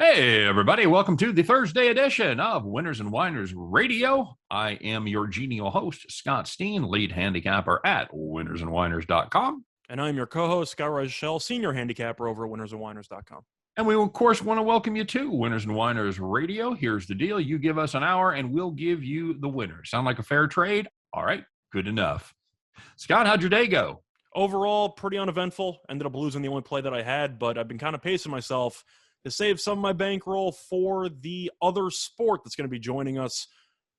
Hey, everybody. Welcome to the Thursday edition of Winners and Winers Radio. I am your genial host, Scott Steehn, lead handicapper at winnersandwiners.com. And I'm your co-host, Scott Reichel, senior handicapper over at winnersandwiners.com. And we, of course, want to welcome you to Winners and Winers Radio. Here's the deal. You give us an hour, and we'll give you the winner. Sound like a fair trade? All right, good enough. Scott, how'd your day go? Overall, pretty uneventful. Ended up losing the only play that I had, but I've been kind of pacing myself to save some of my bankroll for the other sport that's going to be joining us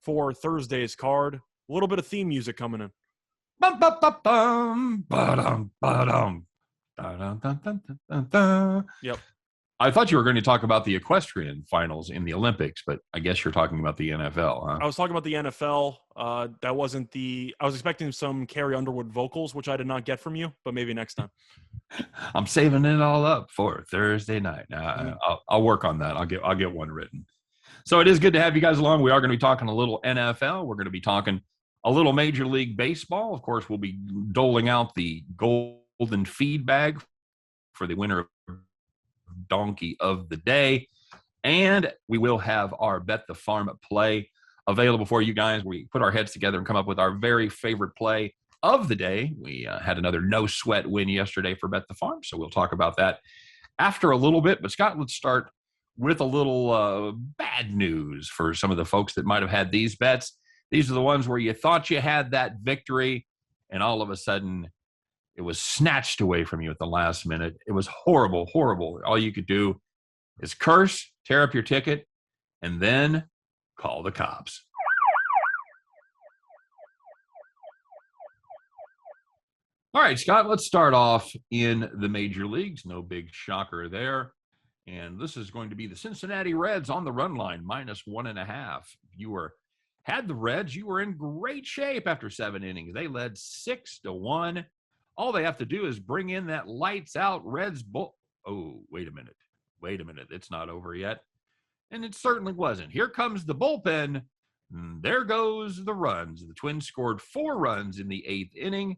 for Thursday's card. A little bit of theme music coming in. Bum, bum, bum, bum, ba-dum, ba-dum, da-dum, dun, dun, dun, dun, dun. Yep. I thought you were going to talk about the equestrian finals in the Olympics, but I guess you're talking about the NFL, huh? I was talking about the NFL. That wasn't I was expecting some Carrie Underwood vocals, which I did not get from you, but maybe next time. I'm saving it all up for Thursday night. I'll work on that. I'll get one written. So it is good to have you guys along. We are going to be talking a little NFL. We're going to be talking a little Major League Baseball. Of course, we'll be doling out the golden feed bag for the winner of Donkey of the Day. And we will have our Bet the Farm play available for you guys. We put our heads together and come up with our very favorite play of the day. We had another no sweat win yesterday for Bet the Farm, so we'll talk about that after a little bit. But Scott, let's start with a little bad news for some of the folks that might have had these bets. These are the ones where you thought you had that victory, and all of a sudden it was snatched away from you at the last minute. It was horrible, horrible. All you could do is curse, tear up your ticket, and then call the cops. All right, Scott, let's start off in the major leagues. No big shocker there. And this is going to be the Cincinnati Reds on the run line, -1.5. If you had the Reds, you were in great shape after 7 innings. They led 6-1. All they have to do is bring in that lights out Reds bull. Oh, wait a minute. It's not over yet. And it certainly wasn't. Here comes the bullpen. There goes the runs. The Twins scored 4 runs in the 8th inning.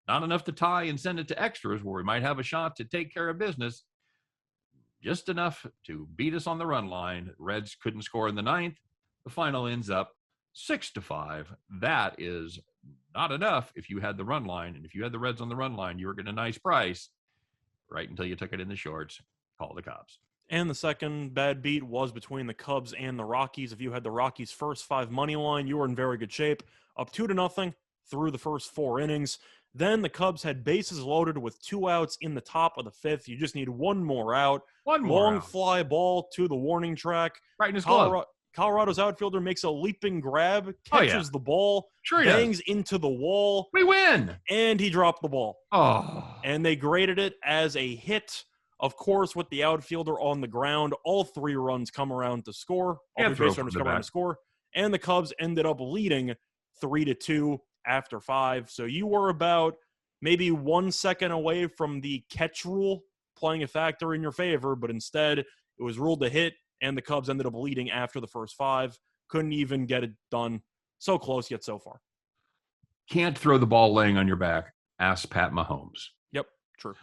Not enough to tie and send it to extras where we might have a shot to take care of business. Just enough to beat us on the run line. Reds couldn't score in the 9th. The final ends up 6-5. That is not enough if you had the run line. And if you had the Reds on the run line, you were getting a nice price right until you took it in the shorts. Call the cops. And the second bad beat was between the Cubs and the Rockies. If you had the Rockies' first 5 money line, you were in very good shape. Up 2-0 through the first 4 innings. Then the Cubs had bases loaded with 2 outs in the top of the 5th. You just need one more out. Long fly ball to the warning track. Right in his glove. Colorado's outfielder makes a leaping grab, catches the ball, bangs into the wall. We win. And he dropped the ball. Oh. And they graded it as a hit. Of course, with the outfielder on the ground, all 3 runs come around to score. All 3 base runners come around to score. And the Cubs ended up leading 3-2 after 5. So you were about maybe 1 second away from the catch rule playing a factor in your favor, but instead it was ruled a hit, and the Cubs ended up leading after the first 5. Couldn't even get it done. So close, yet so far. Can't throw the ball laying on your back. Ask Pat Mahomes. Yep, true.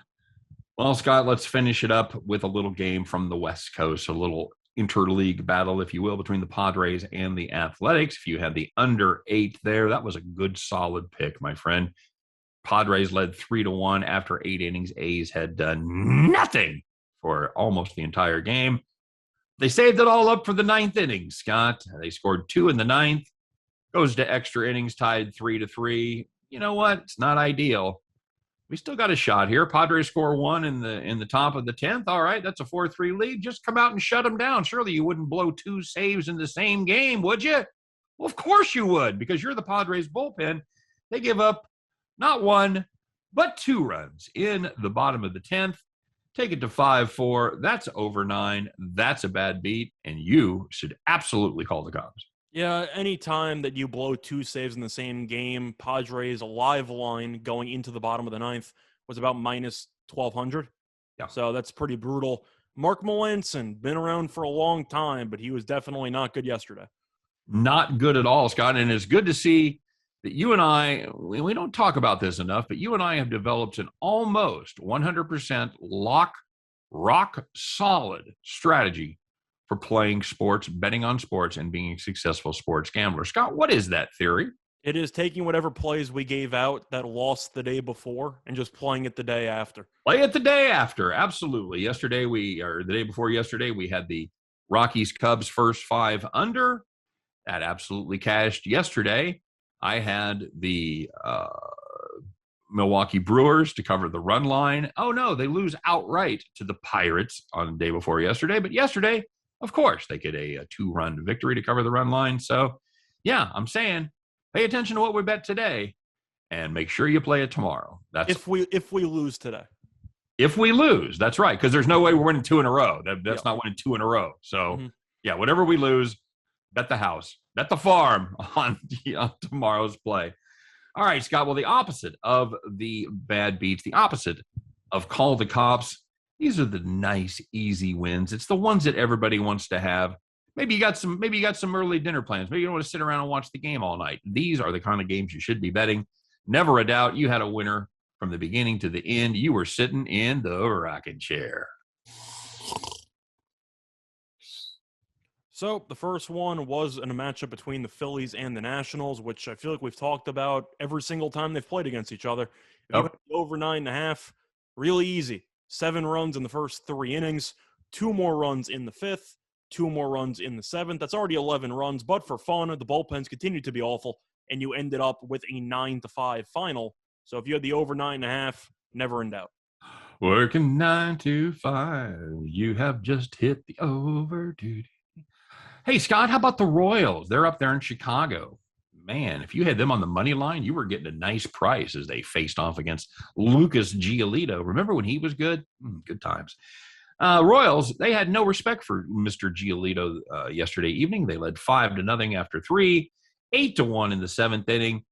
Well, Scott, let's finish it up with a little game from the West Coast, a little interleague battle, if you will, between the Padres and the Athletics. If you had the under 8 there, that was a good, solid pick, my friend. Padres led 3-1 after 8 innings. A's had done nothing for almost the entire game. They saved it all up for the 9th inning, Scott. They scored 2 in the 9th. Goes to extra innings, tied 3-3. You know what? It's not ideal. We still got a shot here. Padres score 1 in the top of the 10th. All right, that's a 4-3 lead. Just come out and shut them down. Surely you wouldn't blow 2 saves in the same game, would you? Well, of course you would, because you're the Padres bullpen. They give up not 1, but 2 runs in the bottom of the 10th. Take it to 5-4. That's over 9. That's a bad beat, and you should absolutely call the cops. Yeah, any time that you blow 2 saves in the same game, Padres' live line going into the bottom of the 9th was about -1,200. Yeah. So that's pretty brutal. Mark Melanson, been around for a long time, but he was definitely not good yesterday. Not good at all, Scott. And it's good to see that you and I, we don't talk about this enough, but you and I have developed an almost 100% rock solid strategy for playing sports, betting on sports, and being a successful sports gambler. Scott, what is that theory? It is taking whatever plays we gave out that lost the day before and just playing it the day after. Play it the day after. Absolutely. The day before yesterday, we had the Rockies Cubs first 5 under. That absolutely cashed. Yesterday, I had the Milwaukee Brewers to cover the run line. Oh, no, they lose outright to the Pirates on the day before yesterday. But yesterday, of course, they get a 2-run victory to cover the run line. So, yeah, I'm saying pay attention to what we bet today and make sure you play it tomorrow. That's if we lose today. If we lose, that's right, because there's no way we're winning 2 in a row. That's not winning 2 in a row. So, yeah, whatever we lose, bet the house, bet the farm on tomorrow's play. All right, Scott. Well, the opposite of the bad beats, the opposite of call the cops, these are the nice, easy wins. It's the ones that everybody wants to have. Maybe you got some early dinner plans. Maybe you don't want to sit around and watch the game all night. These are the kind of games you should be betting. Never a doubt you had a winner from the beginning to the end. You were sitting in the rocking chair. So the first one was in a matchup between the Phillies and the Nationals, which I feel like we've talked about every single time they've played against each other. Over 9.5, really easy. 7 runs in the first 3 innings, 2 more runs in the 5th, 2 more runs in the 7th. That's already 11 runs, but for fun, the bullpens continued to be awful, and you ended up with a 9-5 final. So if you had the over 9.5, never in doubt. Working 9 to 5, you have just hit the over duty. Hey, Scott, how about the Royals? They're up there in Chicago. Man, if you had them on the money line, you were getting a nice price as they faced off against Lucas Giolito. Remember when he was good? Good times. Royals, they had no respect for Mr. Giolito yesterday evening. They led 5-0 after 3, 8-1 in the 7th inning,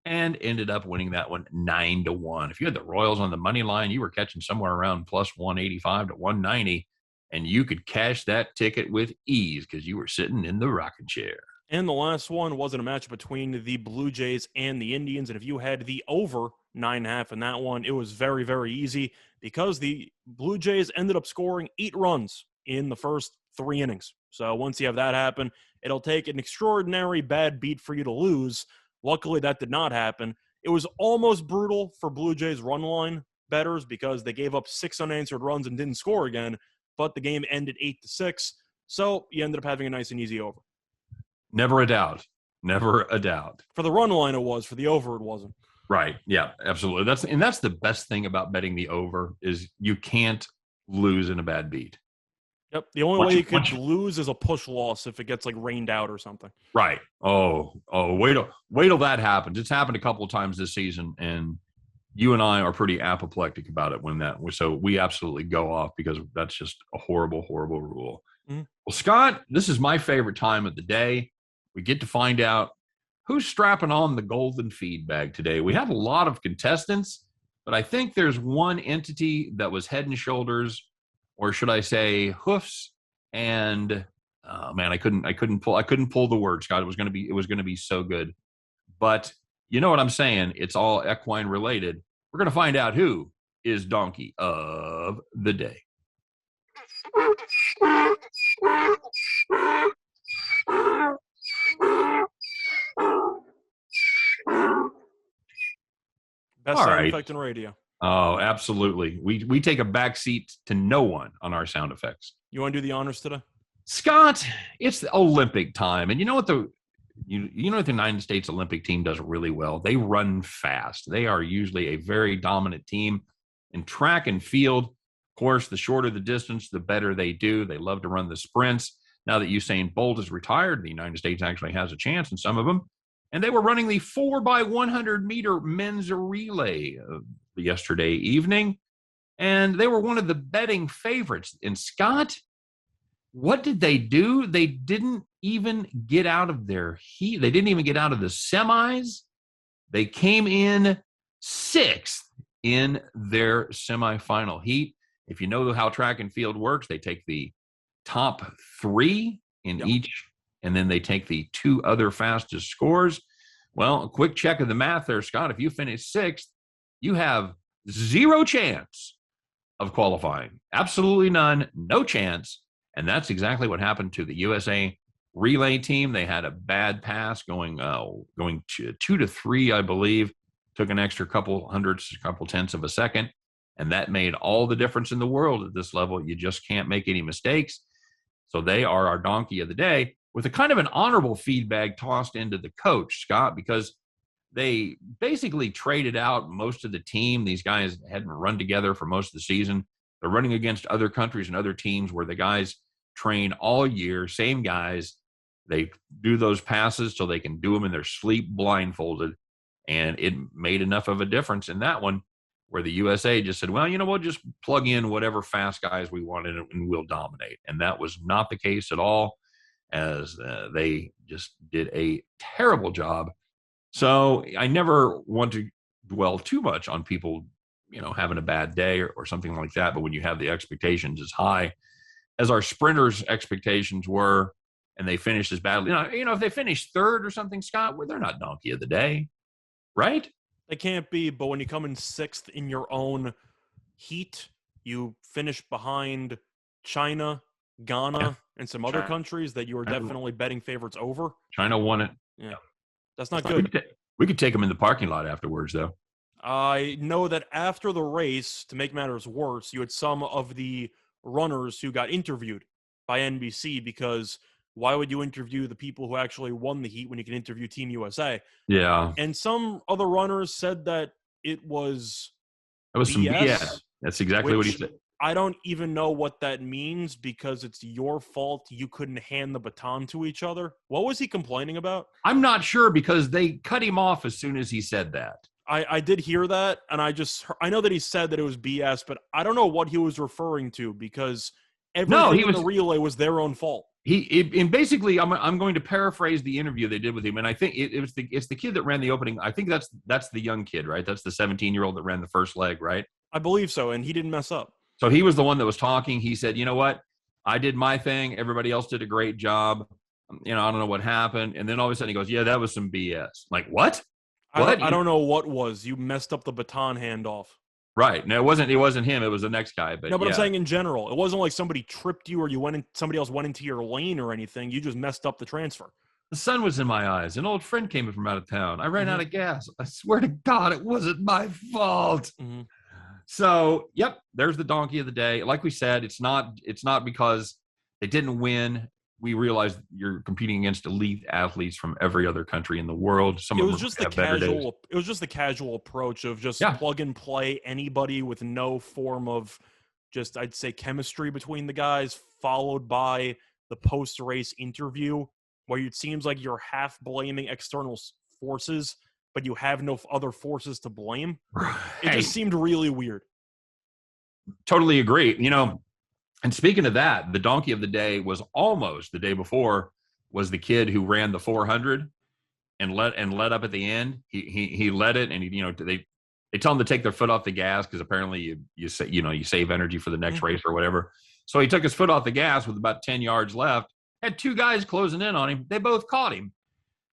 and ended up winning that one 9-1. If you had the Royals on the money line, you were catching somewhere around plus 185 to 190. And you could cash that ticket with ease because you were sitting in the rocking chair. And the last one wasn't a match between the Blue Jays and the Indians. And if you had the over 9.5 in that one, it was very, very easy because the Blue Jays ended up scoring 8 runs in the first 3 innings. So once you have that happen, it'll take an extraordinary bad beat for you to lose. Luckily, that did not happen. It was almost brutal for Blue Jays run line bettors because they gave up 6 unanswered runs and didn't score again. But the game ended 8-6, so you ended up having a nice and easy over. Never a doubt. Never a doubt. For the run line, it was. For the over, it wasn't. Right. Yeah, absolutely. That's the best thing about betting the over is you can't lose in a bad beat. Yep. The only way you could lose is a push loss if it gets like rained out or something. Right. Oh, wait till that happens. It's happened a couple of times this season, and you and I are pretty apoplectic about it so we absolutely go off because that's just a horrible, horrible rule. Well, Scott, this is my favorite time of the day. We get to find out who's strapping on the golden feed bag today. We have a lot of contestants, but I think there's one entity that was head and shoulders, or should I say hoofs, and I couldn't pull the word, Scott. It was going to be so good. But you know what I'm saying? It's all equine related. We're going to find out who is donkey of the day. Best sound effect in radio. Oh, absolutely. We take a back seat to no one on our sound effects. You want to do the honors today? Scott, it's the Olympic time. And you know what the United States Olympic team does really well? They run fast. They are usually a very dominant team in track and field. Of course, the shorter the distance, the better they do. They love to run the sprints. Now that Usain Bolt is retired, the United States actually has a chance in some of them. And they were running the 4x100 meter men's relay yesterday evening. And they were one of the betting favorites. And Scott, what did they do? They didn't even get out of their heat. They didn't even get out of the semis. They came in 6th in their semifinal heat. If you know how track and field works, they take the top 3 in each, and then they take the 2 other fastest scores. Well, a quick check of the math there, Scott. If you finish 6th, you have 0 chance of qualifying. Absolutely none. No chance. And that's exactly what happened to the USA relay team. They had a bad pass going 2 to 3, I believe. Took an extra couple hundredths, a couple tenths of a second. And that made all the difference in the world at this level. You just can't make any mistakes. So they are our donkey of the day, with a kind of an honorable feedback tossed into the coach, Scott, because they basically traded out most of the team. These guys hadn't run together for most of the season. They're running against other countries and other teams where the guys train all year, same guys. They do those passes so they can do them in their sleep blindfolded. And it made enough of a difference in that one where the USA just said, well, we'll just plug in whatever fast guys we want and we'll dominate. And that was not the case at all, as they just did a terrible job. So I never want to dwell too much on people, having a bad day or something like that. But when you have the expectations as high as our sprinters' expectations were, and they finished as badly, if they finish third or something, Scott, well, they're not donkey of the day, right? They can't be. But when you come in sixth in your own heat, you finish behind China, Ghana, and some other countries that you are definitely betting favorites over. China won it. Yeah. That's not good. We could take them in the parking lot afterwards, though. I know that after the race, to make matters worse, you had some of the runners who got interviewed by NBC, because why would you interview the people who actually won the heat when you can interview Team USA? Yeah. And some other runners said that it was some BS. That's exactly what he said. I don't even know what that means, because it's your fault you couldn't hand the baton to each other. What was he complaining about? I'm not sure, because they cut him off as soon as he said that. I did hear that, and I know that he said that it was BS, but I don't know what he was referring to, because everything in the relay was their own fault. And basically, I'm going to paraphrase the interview they did with him, and I think it's the kid that ran the opening. I think that's the young kid, right? That's the 17-year-old that ran the first leg, right? I believe so, and he didn't mess up. So he was the one that was talking. He said, "You know what? I did my thing. Everybody else did a great job. I don't know what happened." And then all of a sudden he goes, "Yeah, that was some BS." Like, what? I don't know what was. You messed up the baton handoff. Right. No, it wasn't him. It was the next guy. But I'm saying in general, it wasn't like somebody tripped you or somebody else went into your lane or anything. You just messed up the transfer. The sun was in my eyes. An old friend came in from out of town. I ran out of gas. I swear to God, it wasn't my fault. Mm-hmm. So, yep, there's the donkey of the day. Like we said, it's not because they didn't win. We realize you're competing against elite athletes from every other country in the world. It was just the casual approach of just plug and play anybody with no form of just, I'd say, chemistry between the guys, followed by the post-race interview where it seems like you're half blaming external forces, but you have no other forces to blame. It just seemed really weird. Totally agree. And speaking of that, the donkey of the day was almost the day before was the kid who ran the 400 and let up at the end. He led it, and they tell him to take their foot off the gas, because apparently you save energy for the next race or whatever. So he took his foot off the gas with about 10 yards left. Had two guys closing in on him. They both caught him.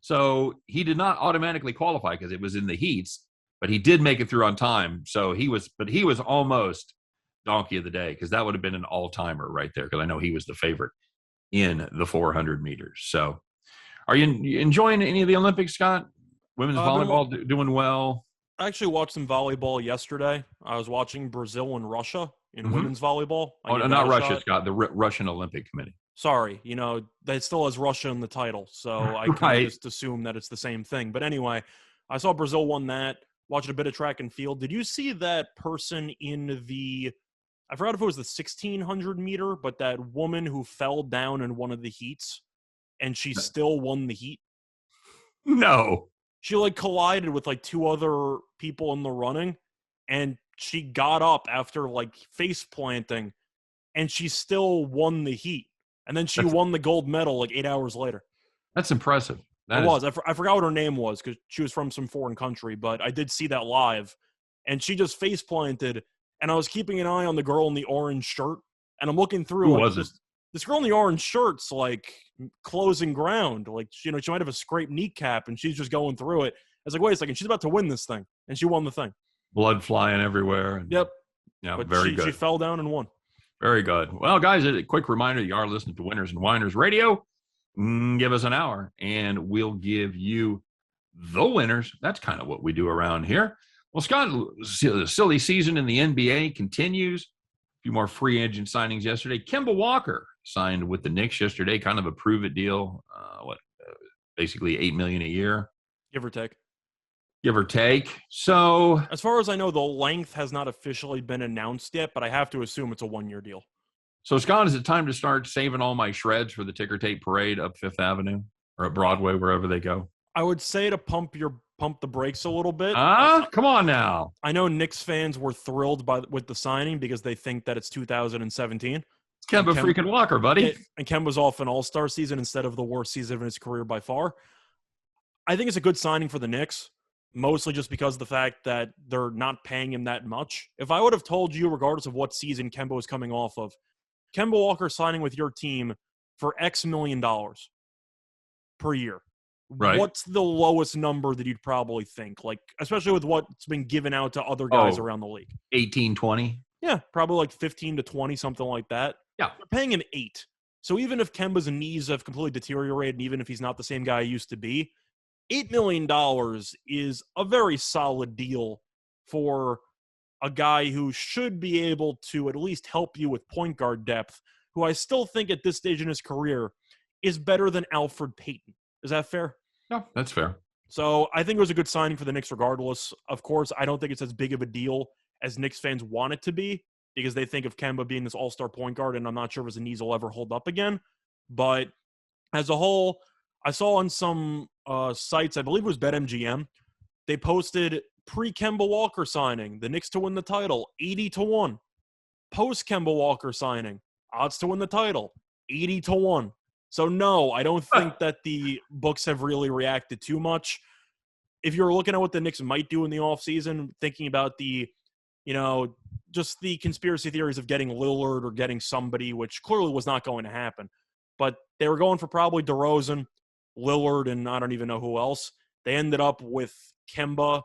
So he did not automatically qualify because it was in the heats, but he did make it through on time. So he was almost donkey of the day, because that would have been an all-timer right there, because I know he was the favorite in the 400 meters. So are you enjoying any of the Olympics, Scott? Women's volleyball doing well? I actually watched some volleyball yesterday. I was watching Brazil and Russia in women's volleyball. Not Russia, Scott, the Russian Olympic Committee. Sorry, that still has Russia in the title, so I can just assume that it's the same thing. But anyway, I saw Brazil won that, watched a bit of track and field. Did you see that person in I forgot if it was the 1,600 meter, but that woman who fell down in one of the heats, and she still won the heat? No. She collided with two other people in the running, and she got up after face planting, and she still won the heat. And then she won the gold medal 8 hours later. That's impressive. I forgot what her name was, because she was from some foreign country, but I did see that live. And she just face planted, and I was keeping an eye on the girl in the orange shirt, and I'm looking through. Who was it? This girl in the orange shirt's closing ground. She might have a scraped kneecap, and she's just going through it. I was like, wait a second, she's about to win this thing, and she won the thing. Blood flying everywhere. Yep. Yeah, but very good. She fell down and won. Very good. Well, guys, a quick reminder, you are listening to Winners and Winers Radio. Give us an hour, and we'll give you the winners. That's kind of what we do around here. Well, Scott, the silly season in the NBA continues. A few more free agent signings yesterday. Kemba Walker signed with the Knicks yesterday, kind of a prove-it deal. Basically $8 million a year. Give or take. Give or take. So, as far as I know, the length has not officially been announced yet, but I have to assume it's a one-year deal. So, Scott, is it time to start saving all my shreds for the ticker tape parade up Fifth Avenue or at Broadway, wherever they go? I would say to pump the brakes a little bit. Come on now. I know Knicks fans were thrilled with the signing because they think that it's 2017. It's Kemba freaking Walker, buddy. And Kemba's off an all-star season instead of the worst season of his career by far. I think it's a good signing for the Knicks, mostly just because of the fact that they're not paying him that much. If I would have told you, regardless of what season Kemba was coming off of, Kemba Walker signing with your team for X million dollars per year. Right. What's the lowest number that you'd probably think? Like, especially with what's been given out to other guys around the league. 18, 20? Yeah, probably like 15 to 20, something like that. Yeah. They're paying him 8. So even if Kemba's knees have completely deteriorated, and even if he's not the same guy he used to be, $8 million is a very solid deal for a guy who should be able to at least help you with point guard depth, who I still think at this stage in his career is better than Alfred Payton. Is that fair? No, that's fair. So I think it was a good signing for the Knicks regardless. Of course, I don't think it's as big of a deal as Knicks fans want it to be because they think of Kemba being this all-star point guard, and I'm not sure if his knees will ever hold up again. But as a whole, I saw on some sites, I believe it was BetMGM, they posted pre-Kemba Walker signing, the Knicks to win the title, 80-1. Post-Kemba Walker signing, odds to win the title, 80-1. So, no, I don't think that the books have really reacted too much. If you're looking at what the Knicks might do in the offseason, thinking about just the conspiracy theories of getting Lillard or getting somebody, which clearly was not going to happen. But they were going for probably DeRozan, Lillard, and I don't even know who else. They ended up with Kemba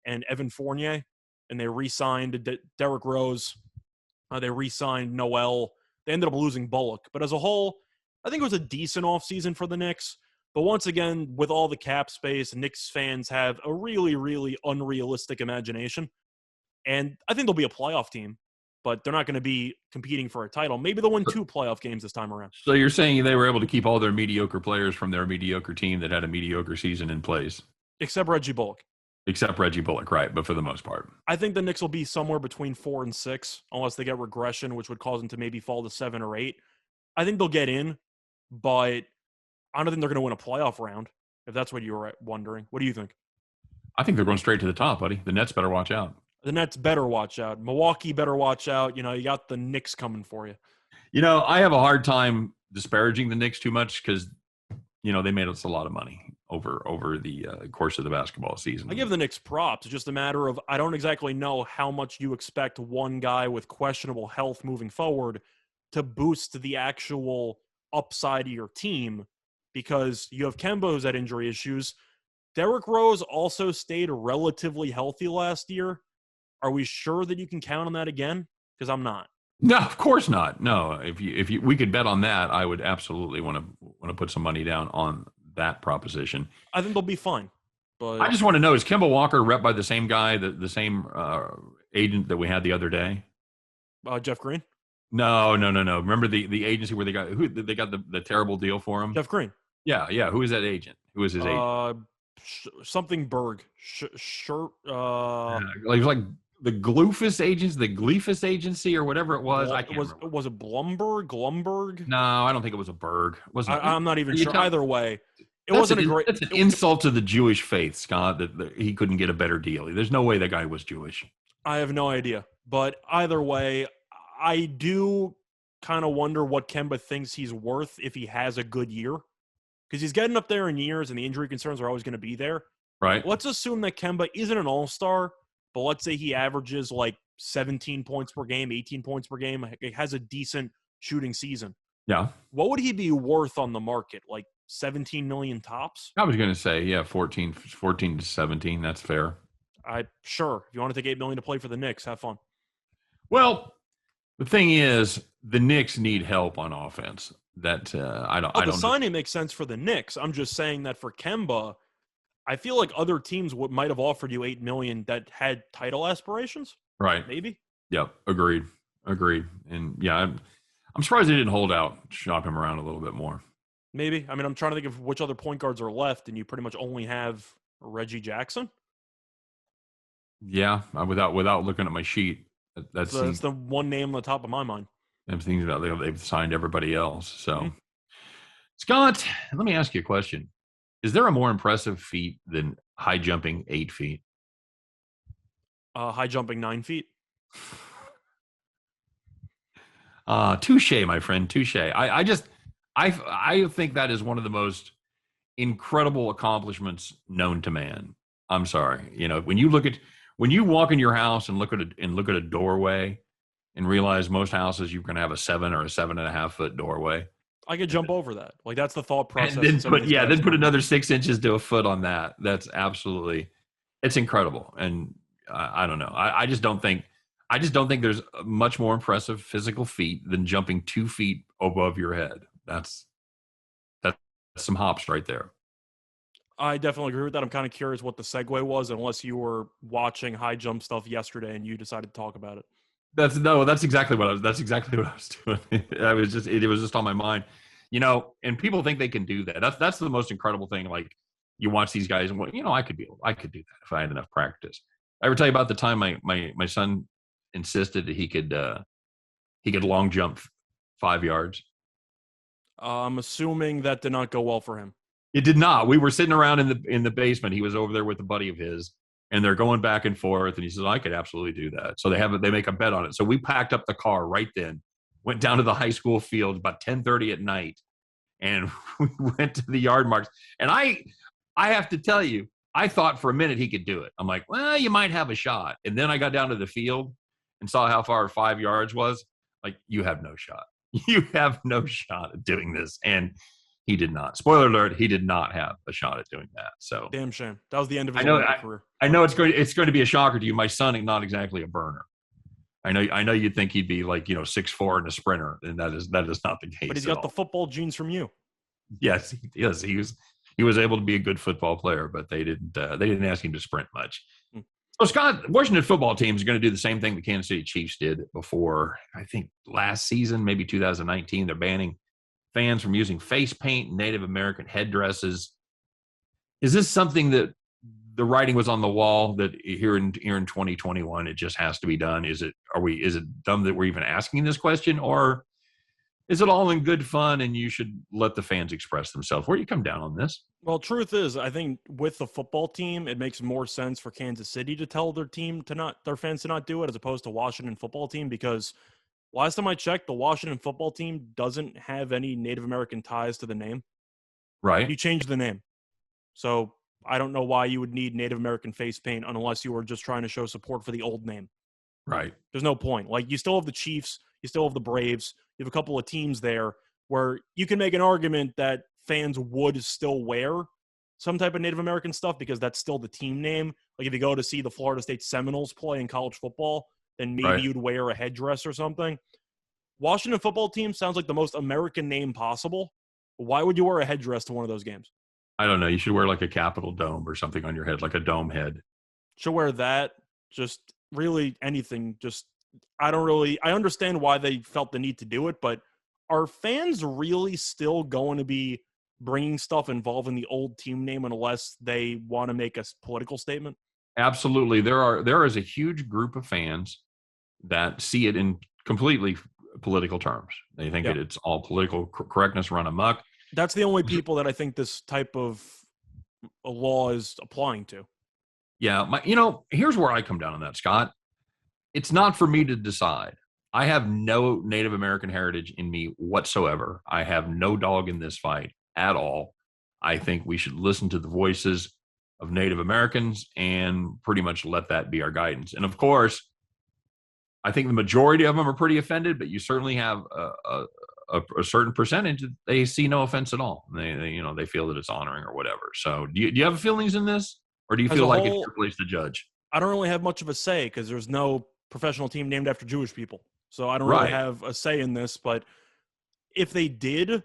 and Evan Fournier, and they re-signed Derrick Rose. They re-signed Noel. They ended up losing Bullock. But as a whole, I think it was a decent offseason for the Knicks. But once again, with all the cap space, Knicks fans have a really, really unrealistic imagination. And I think they'll be a playoff team, but they're not going to be competing for a title. Maybe they'll win 2 playoff games this time around. So you're saying they were able to keep all their mediocre players from their mediocre team that had a mediocre season in place? Except Reggie Bullock. Except Reggie Bullock, right, but for the most part. I think the Knicks will be somewhere between 4 and 6, unless they get regression, which would cause them to maybe fall to 7 or 8. I think they'll get in, but I don't think they're going to win a playoff round, if that's what you were wondering. What do you think? I think they're going straight to the top, buddy. The Nets better watch out. The Nets better watch out. Milwaukee better watch out. You got the Knicks coming for you. I have a hard time disparaging the Knicks too much because, they made us a lot of money over the course of the basketball season. I give the Knicks props. It's just a matter of I don't exactly know how much you expect one guy with questionable health moving forward to boost the actual upside of your team, because you have Kemba who's had injury issues. Derrick Rose also stayed relatively healthy last year. Are we sure that you can count on that again? Because I'm not. No, of course not. No, if we could bet on that, I would absolutely want to put some money down on that proposition. I think they'll be fine. But I just want to know, is Kemba Walker rep by the same guy, the same agent that we had the other day? Jeff Green? No. Remember the agency where they got the terrible deal for him? Jeff Green. Yeah. Who is that agent? Who is his agent? Something Berg. Sure. He was like the Gloofus agency or whatever it was. I can't remember. Was it Glumberg? No, I don't think it was a Berg. I'm not even sure. Either way, it's an insult to the Jewish faith, Scott, that he couldn't get a better deal. There's no way that guy was Jewish. I have no idea. But either way, I do kind of wonder what Kemba thinks he's worth if he has a good year. Because he's getting up there in years and the injury concerns are always going to be there. Right. Let's assume that Kemba isn't an all-star, but let's say he averages like 17 points per game, 18 points per game. He has a decent shooting season. Yeah. What would he be worth on the market? Like 17 million tops? I was going to say, 14 to 17. That's fair. Sure. If you want to take $8 million to play for the Knicks, have fun. Well, The thing is, the Knicks need help on offense. That The signing makes sense for the Knicks. I'm just saying that for Kemba, I feel like other teams might have offered you $8 million that had title aspirations. Right. Maybe. Yep. Agreed. And yeah, I'm surprised they didn't hold out, shop him around a little bit more. Maybe. I mean, I'm trying to think of which other point guards are left, and you pretty much only have Reggie Jackson. Yeah, without looking at my sheet, that's the one name on the top of my mind. I'm thinking about they've signed everybody else. So, Scott, let me ask you a question: is there a more impressive feat than high jumping 8 feet? High jumping 9 feet. Touche, my friend. Touche. I think that is one of the most incredible accomplishments known to man. I'm sorry. When you walk in your house and look at a doorway and realize most houses you're going to have a 7 or a 7.5 foot doorway. I could jump over that. Like that's the thought process. And then put another 6 inches to a foot on that. That's it's incredible. And I don't know. I just don't think there's a much more impressive physical feat than jumping 2 feet above your head. That's some hops right there. I definitely agree with that. I'm kind of curious what the segue was, unless you were watching high jump stuff yesterday and you decided to talk about it. That's exactly what I was doing. It was just on my mind, and people think they can do that. That's the most incredible thing. Like you watch these guys and I could do that if I had enough practice. I ever tell you about the time my son insisted that he could long jump 5 yards? I'm assuming that did not go well for him. It did not. We were sitting around in the basement. He was over there with a buddy of his, and they're going back and forth. And he says, "I could absolutely do that." So they make a bet on it. So we packed up the car right then, went down to the high school field about 10:30 at night, and we went to the yard marks. And I have to tell you, I thought for a minute he could do it. I'm like, well, you might have a shot. And then I got down to the field and saw how far 5 yards was. Like, you have no shot. You have no shot at doing this. And he did not. Spoiler alert, he did not have a shot at doing that. So damn shame. That was the end of his career. I know it's going to be a shocker to you. My son is not exactly a burner. I know you'd think he'd be like, 6'4" and a sprinter, and that is not the case. But he's got the football genes from you. Yes, he was able to be a good football player, but they didn't ask him to sprint much. So, Scott, Washington football team is going to do the same thing the Kansas City Chiefs did before, I think, last season, maybe 2019. They're banning fans from using face paint and Native American headdresses. Is this something that the writing was on the wall that here in 2021 it just has to be done? Is it dumb that we're even asking this question, or is it all in good fun and you should let the fans express themselves? Where do you come down on this? Well, truth is, I think with the football team, it makes more sense for Kansas City to tell their fans to not do it, as opposed to Washington football team, because last time I checked, the Washington football team doesn't have any Native American ties to the name. Right. You changed the name. So I don't know why you would need Native American face paint unless you were just trying to show support for the old name. Right. There's no point. Like, you still have the Chiefs, you still have the Braves, you have a couple of teams there where you can make an argument that fans would still wear some type of Native American stuff because that's still the team name. Like, if you go to see the Florida State Seminoles play in college football, then maybe you'd wear a headdress or something. Washington football team sounds like the most American name possible. Why would you wear a headdress to one of those games? I don't know. You should wear like a Capitol dome or something on your head, like a dome head. Should wear that. Just really anything. Just I understand why they felt the need to do it, but are fans really still going to be bringing stuff involving the old team name unless they want to make a political statement? Absolutely. There is a huge group of fans that see it in completely political terms. They think that it's all political correctness run amok. That's the only people that I think this type of a law is applying to. Yeah. Here's where I come down on that, Scott. It's not for me to decide. I have no Native American heritage in me whatsoever. I have no dog in this fight at all. I think we should listen to the voices of Native Americans and pretty much let that be our guidance. And of course, I think the majority of them are pretty offended, but you certainly have a certain percentage that they see no offense at all. They feel that it's honoring or whatever. So do you have feelings in this, or do you feel like it's your place to judge? I don't really have much of a say because there's no professional team named after Jewish people. so I don't really have a say in this. But if they did,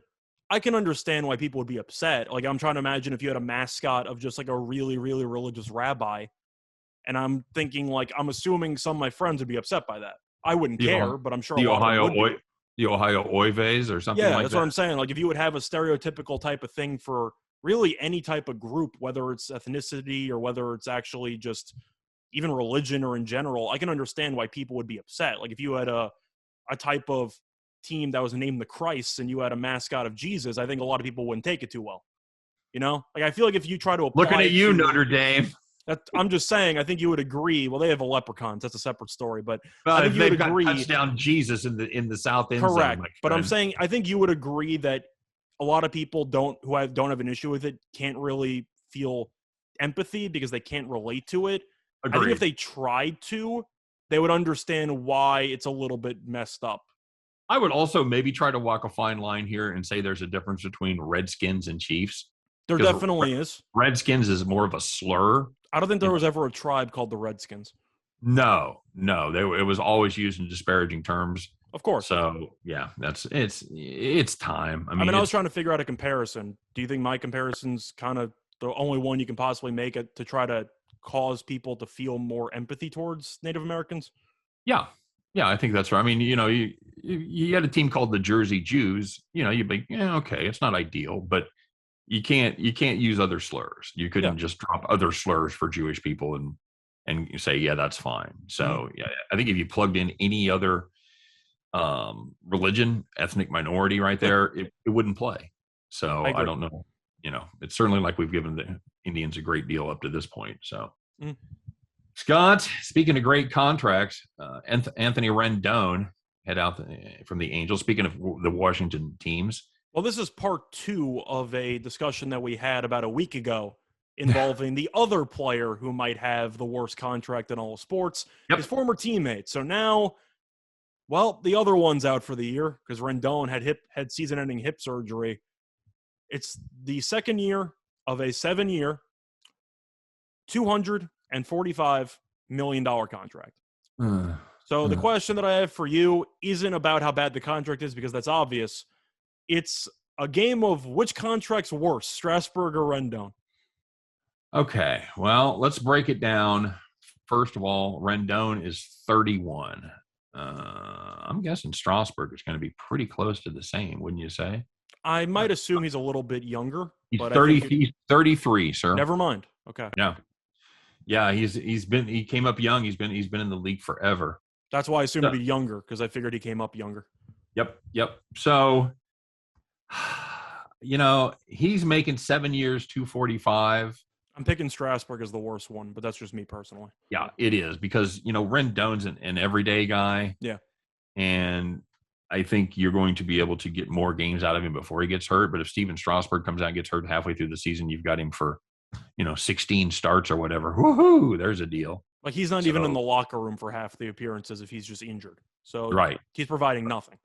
I can understand why people would be upset. Like, I'm trying to imagine if you had a mascot of just like a really, really religious rabbi, and I'm thinking, like, I'm assuming some of my friends would be upset by that. I wouldn't care, but I'm sure a lot of them would be. The Ohio Oives or something like that. Yeah, that's what I'm saying. Like, if you would have a stereotypical type of thing for really any type of group, whether it's ethnicity or whether it's actually just even religion or in general, I can understand why people would be upset. Like, if you had a type of team that was named the Christ and you had a mascot of Jesus, I think a lot of people wouldn't take it too well. You know? Like, I feel like if you try to apply looking at you, Notre Dame. I'm just saying, I think you would agree. Well, they have a leprechauns. That's a separate story. But well, I think you would agree. Touchdown Jesus in the South End zone. Correct. But I'm saying, I think you would agree that a lot of people don't have an issue with it can't really feel empathy because they can't relate to it. Agreed. I think if they tried to, they would understand why it's a little bit messed up. I would also maybe try to walk a fine line here and say there's a difference between Redskins and Chiefs. There definitely is. Redskins is more of a slur. I don't think there was ever a tribe called the Redskins. No. It was always used in disparaging terms. Of course. So, yeah, it's time. I was trying to figure out a comparison. Do you think my comparison's kind of the only one you can possibly make it to try to cause people to feel more empathy towards Native Americans? Yeah. Yeah, I think that's right. I mean, you had a team called the Jersey Jews. You'd be, okay, it's not ideal, but you can't use other slurs. You couldn't just drop other slurs for Jewish people and say, yeah, that's fine. So, yeah, I think if you plugged in any other religion, ethnic minority right there, it wouldn't play. So I don't know. It's certainly like we've given the Indians a great deal up to this point. So, Scott, speaking of great contracts, Anthony Rendon head out from the Angels. Speaking of the Washington teams. Well, this is part 2 of a discussion that we had about a week ago involving the other player who might have the worst contract in all of sports, his former teammate. So now, well, the other one's out for the year because Rendon had season-ending hip surgery. It's the second year of a 7-year, $245 million contract. So the question that I have for you isn't about how bad the contract is because that's obvious. It's a game of which contract's worse, Strasburg or Rendon. Okay, well, let's break it down. First of all, Rendon is 31. I'm guessing Strasburg is going to be pretty close to the same, wouldn't you say? I might assume he's a little bit younger. He's 33, sir. Never mind. Okay. Yeah, he came up young. He's been in the league forever. That's why I assumed he'd be younger because I figured he came up younger. Yep. So, he's making 7 years, 245. I'm picking Strasburg as the worst one, but that's just me personally. Yeah, it is because, Rendon's an everyday guy. Yeah. And I think you're going to be able to get more games out of him before he gets hurt. But if Steven Strasburg comes out and gets hurt halfway through the season, you've got him for, 16 starts or whatever. Woohoo! There's a deal. Like he's not even in the locker room for half the appearances if he's just injured. So he's providing nothing.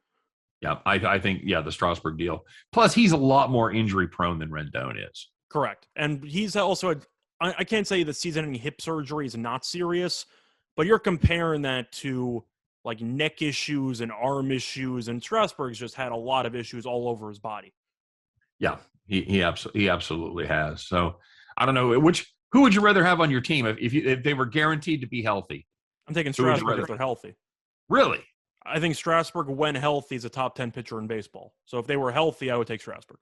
Yeah, I think, the Strasburg deal. Plus, he's a lot more injury prone than Rendon is. Correct. And he's also I can't say the season-ending hip surgery is not serious, but you're comparing that to like neck issues and arm issues, and Strasburg's just had a lot of issues all over his body. Yeah, he absolutely has. So I don't know who would you rather have on your team if they were guaranteed to be healthy? I'm taking Strasburg if they're healthy. Really? I think Strasburg, when healthy, is a top 10 pitcher in baseball. So if they were healthy, I would take Strasburg.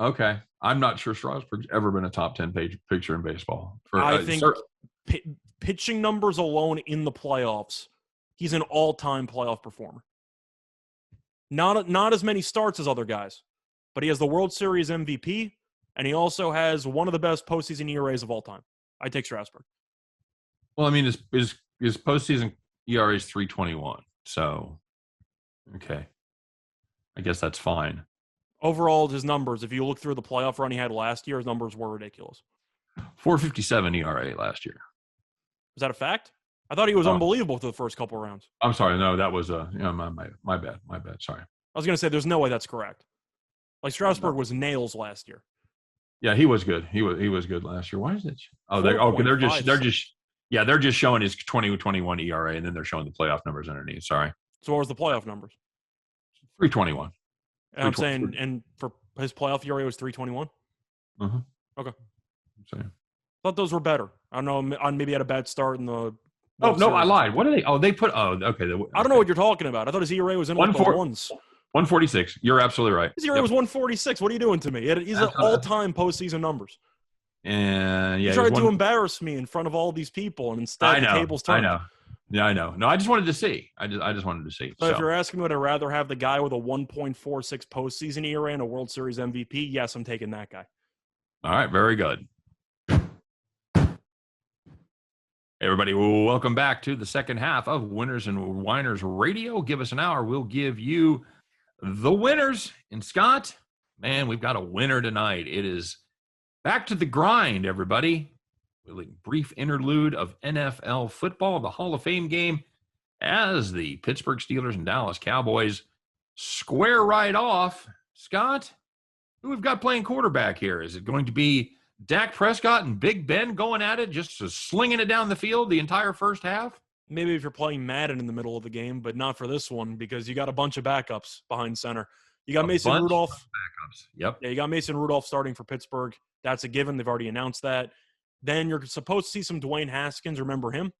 Okay. I'm not sure Strasburg's ever been a top 10 pitcher in baseball. I think pitching numbers alone in the playoffs, he's an all-time playoff performer. Not as many starts as other guys, but he has the World Series MVP, and he also has one of the best postseason ERAs of all time. I take Strasburg. Well, I mean, his postseason ERA is 3.21. So, okay. I guess that's fine. Overall, his numbers, if you look through the playoff run he had last year, his numbers were ridiculous. 4.57 ERA last year. Is that a fact? I thought he was unbelievable for the first couple of rounds. I'm sorry. No, that was my bad. My bad. Sorry. I was going to say there's no way that's correct. Like Strasburg was nails last year. Yeah, he was good. He was good last year. Why is it? They're Yeah, they're just showing his 20-21 ERA, and then they're showing the playoff numbers underneath. Sorry. So what was the playoff numbers? 321. And I'm saying, and for his playoff ERA was 321? Uh-huh. Okay. So, Thought those were better. I don't know. Maybe had a bad start in the. Oh, no, I lied. What are they? Oh, they put. Oh, okay. I don't know what you're talking about. I thought his ERA was in like the ones. 146. You're absolutely right. His ERA was 146. What are you doing to me? He's at all-time postseason numbers. And yeah, you tried to embarrass me in front of all these people, and instead the tables turned. I know. Yeah, I know. No, I just wanted to see. I just wanted to see. So if you're asking me, would I rather have the guy with a 1.46 postseason ERA and a World Series MVP? Yes, I'm taking that guy. All right, very good. Hey everybody, welcome back to the second half of Winners and Whiners Radio. Give us an hour. We'll give you the winners. And Scott, man, we've got a winner tonight. It is back to the grind, everybody. A brief interlude of NFL football, the Hall of Fame game, as the Pittsburgh Steelers and Dallas Cowboys square right off. Scott, who we've got playing quarterback here? Is it going to be Dak Prescott and Big Ben going at it, just slinging it down the field the entire first half? Maybe if you're playing Madden in the middle of the game, but not for this one because you got a bunch of backups behind center. You got Mason Rudolph. Backups. Yep. Yeah, you got Mason Rudolph starting for Pittsburgh. That's a given. They've already announced that. Then you're supposed to see some Dwayne Haskins. Remember him?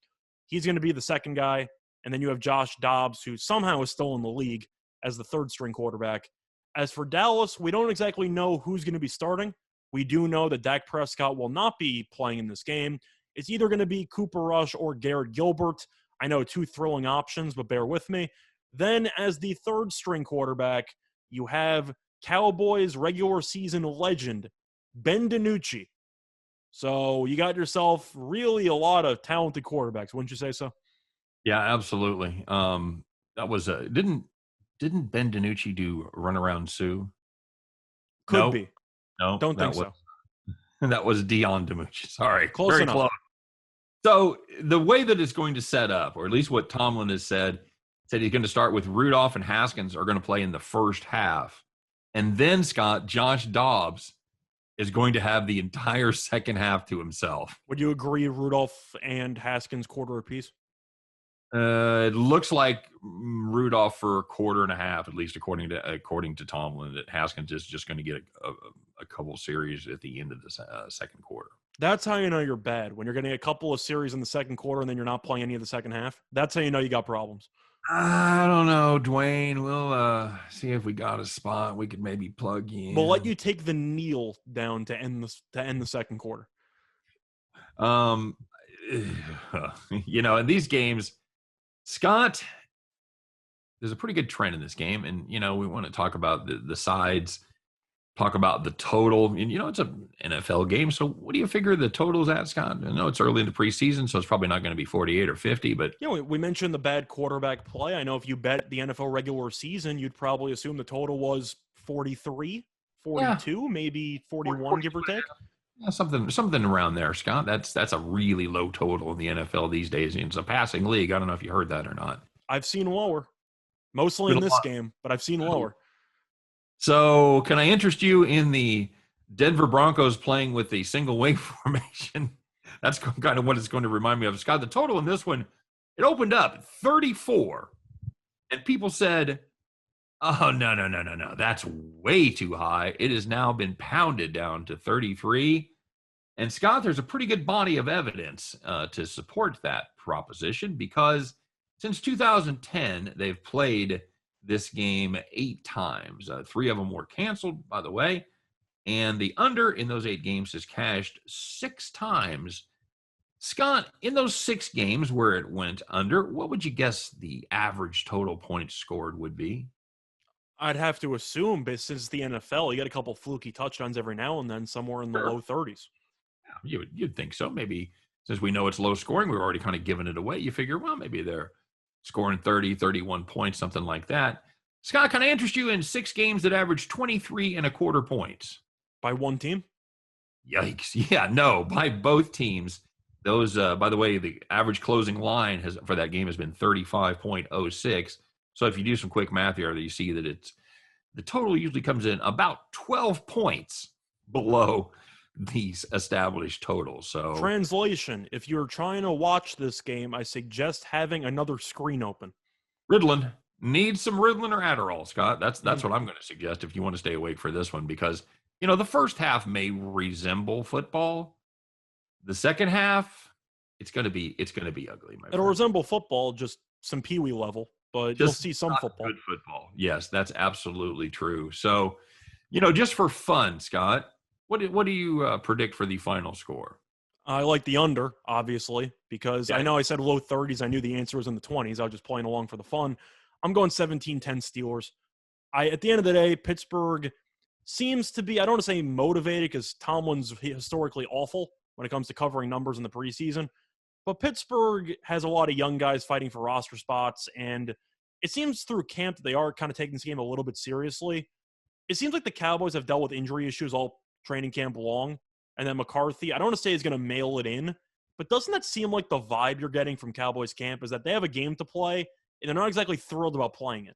He's going to be the second guy. And then you have Josh Dobbs, who somehow is still in the league as the third-string quarterback. As for Dallas, we don't exactly know who's going to be starting. We do know that Dak Prescott will not be playing in this game. It's either going to be Cooper Rush or Garrett Gilbert. I know two thrilling options, but bear with me. Then as the third-string quarterback, you have Cowboys regular season legend, Ben DiNucci. So you got yourself really a lot of talented quarterbacks, wouldn't you say so? Yeah, absolutely. That was didn't Ben DiNucci do Run Around Sue? Could be. No, don't think so. That was Dion DiNucci. Sorry, close enough. Close. So the way that it's going to set up, or at least what Tomlin has said he's going to start with Rudolph and Haskins are going to play in the first half, and then Scott, Josh Dobbs is going to have the entire second half to himself. Would you agree Rudolph and Haskins quarter apiece? It looks like Rudolph for a quarter and a half, at least according to Tomlin, that Haskins is just going to get a couple series at the end of the second quarter. That's how you know you're bad, when you're getting a couple of series in the second quarter and then you're not playing any of the second half. That's how you know you got problems. I don't know, Dwayne. We'll see if we got a spot we could maybe plug in. We'll let you take the kneel down to end the second quarter. In these games, Scott, there's a pretty good trend in this game, and we want to talk about the sides, talk about the total. And it's an NFL game, so what do you figure the total's at, Scott? I know it's early in the preseason, so it's probably not going to be 48 or 50, but we mentioned the bad quarterback play. I know if you bet the NFL regular season, you'd probably assume the total was 43, 42, maybe 41, give or take. Yeah, something around there, Scott. That's a really low total in the NFL these days. It's a passing league. I don't know if you heard that or not. I've seen lower, mostly in this game, but I've seen lower. So can I interest you in the Denver Broncos playing with a single wing formation? That's kind of what it's going to remind me of. Scott, the total in this one, it opened up 34, and people said, oh, no. That's way too high. It has now been pounded down to 33. And, Scott, there's a pretty good body of evidence to support that proposition because since 2010, they've played this game 8 times. 3 of them were canceled, by the way. And the under in those 8 games has cashed 6 times. Scott, in those 6 games where it went under, what would you guess the average total points scored would be? I'd have to assume, but since the NFL, you get a couple fluky touchdowns every now and then, somewhere in the low 30s. Yeah, you'd think so. Maybe since we know it's low scoring, we've already kind of given it away. You figure, well, maybe they're scoring 30, 31 points, something like that. Scott, can I interest you in 6 games that average 23.25 points? By one team? Yikes. Yeah, no, by both teams. Those, by the way, the average closing line for that game has been 35.06. So if you do some quick math here, you see that the total usually comes in about 12 points below these established totals. So translation, if you're trying to watch this game, I suggest having another screen open. Ritalin. Need some Ritalin or Adderall, Scott. That's what I'm going to suggest if you want to stay awake for this one, because the first half may resemble football. The second half, it's going to be ugly. It'll resemble football, just some peewee level, but you'll see some football. Good football. Yes, that's absolutely true. So, just for fun, Scott, what do you predict for the final score? I like the under, obviously, because I know I said low 30s. I knew the answer was in the 20s. I was just playing along for the fun. I'm going 17-10 Steelers. At the end of the day, Pittsburgh seems to be, I don't want to say motivated because Tomlin's historically awful when it comes to covering numbers in the preseason. But Pittsburgh has a lot of young guys fighting for roster spots, and it seems through camp that they are kind of taking this game a little bit seriously. It seems like the Cowboys have dealt with injury issues all training camp long, and then McCarthy, I don't want to say he's going to mail it in, but doesn't that seem like the vibe you're getting from Cowboys camp is that they have a game to play, and they're not exactly thrilled about playing it?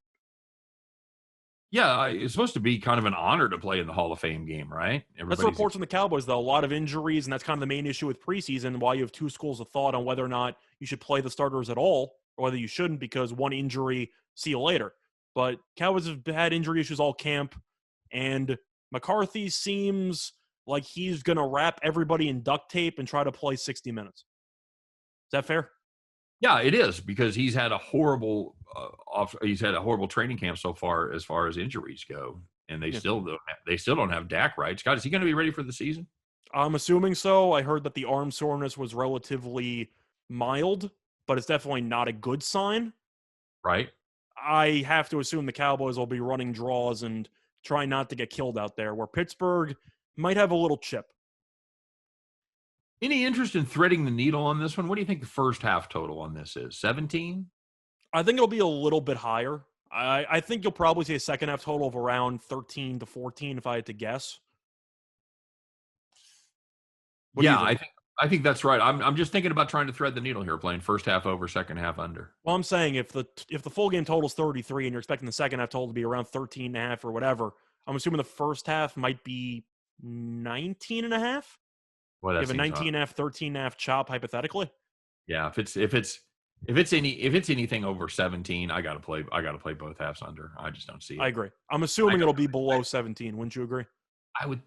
Yeah, it's supposed to be kind of an honor to play in the Hall of Fame game, right? That's the reports from the Cowboys, though. A lot of injuries, and that's kind of the main issue with preseason, why you have two schools of thought on whether or not you should play the starters at all or whether you shouldn't, because one injury, see you later. But Cowboys have had injury issues all camp, and McCarthy seems like he's going to wrap everybody in duct tape and try to play 60 minutes. Is that fair? Yeah, it is, because he's had a horrible training camp so far as injuries go, and they still don't have Dak right. Scott, is he going to be ready for the season? I'm assuming so. I heard that the arm soreness was relatively mild, but it's definitely not a good sign. Right. I have to assume the Cowboys will be running draws and try not to get killed out there, where Pittsburgh might have a little chip. Any interest in threading the needle on this one? What do you think the first half total on this is? 17? I think it'll be a little bit higher. I think you'll probably see a second half total of around 13 to 14 if I had to guess. I think that's right. I'm just thinking about trying to thread the needle here, playing first half over, second half under. Well, I'm saying if the full game total is 33 and you're expecting the second half total to be around 13 and a half or whatever, I'm assuming the first half might be 19 and a half. Well, you have a 19 and a half, 13 and a half chop hypothetically. Yeah, if it's anything over 17, I gotta play both halves under. I just don't see it. I agree. I'm assuming it'll be below 17. Wouldn't you agree? I would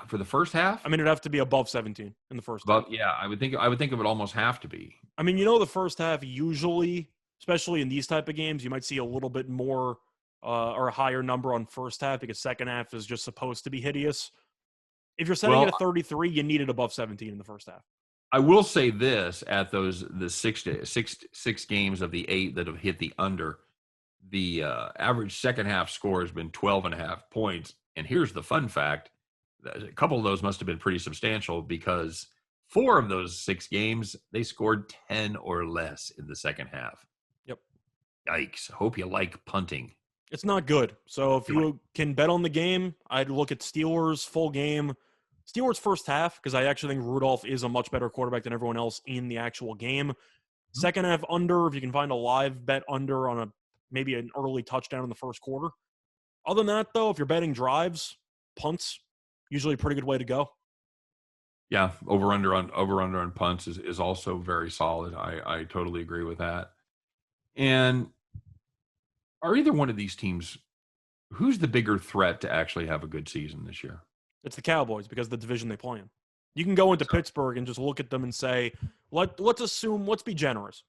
for the first half. I mean, it'd have to be above 17 in the first half. Yeah, I would think it would almost have to be. I mean, the first half usually, especially in these type of games, you might see a little bit more or a higher number on first half because second half is just supposed to be hideous. If you're setting it at 33, you need it above 17 in the first half. I will say this: at the six games of the 8 that have hit the under, the average second half score has been 12.5 points. And here's the fun fact: a couple of those must have been pretty substantial, because 4 of those 6 games they scored 10 or less in the second half. Yep. Yikes! Hope you like punting. It's not good. So if you can bet on the game, I'd look at Steelers full game. Steelers first half, because I actually think Rudolph is a much better quarterback than everyone else in the actual game. Second half under, if you can find a live bet under on maybe an early touchdown in the first quarter. Other than that, though, if you're betting drives, punts, usually a pretty good way to go. Yeah, over under on punts is also very solid. I totally agree with that. And are either one of these teams, who's the bigger threat to actually have a good season this year? It's the Cowboys, because of the division they play in. You can go into Pittsburgh and just look at them and say, let's be generous.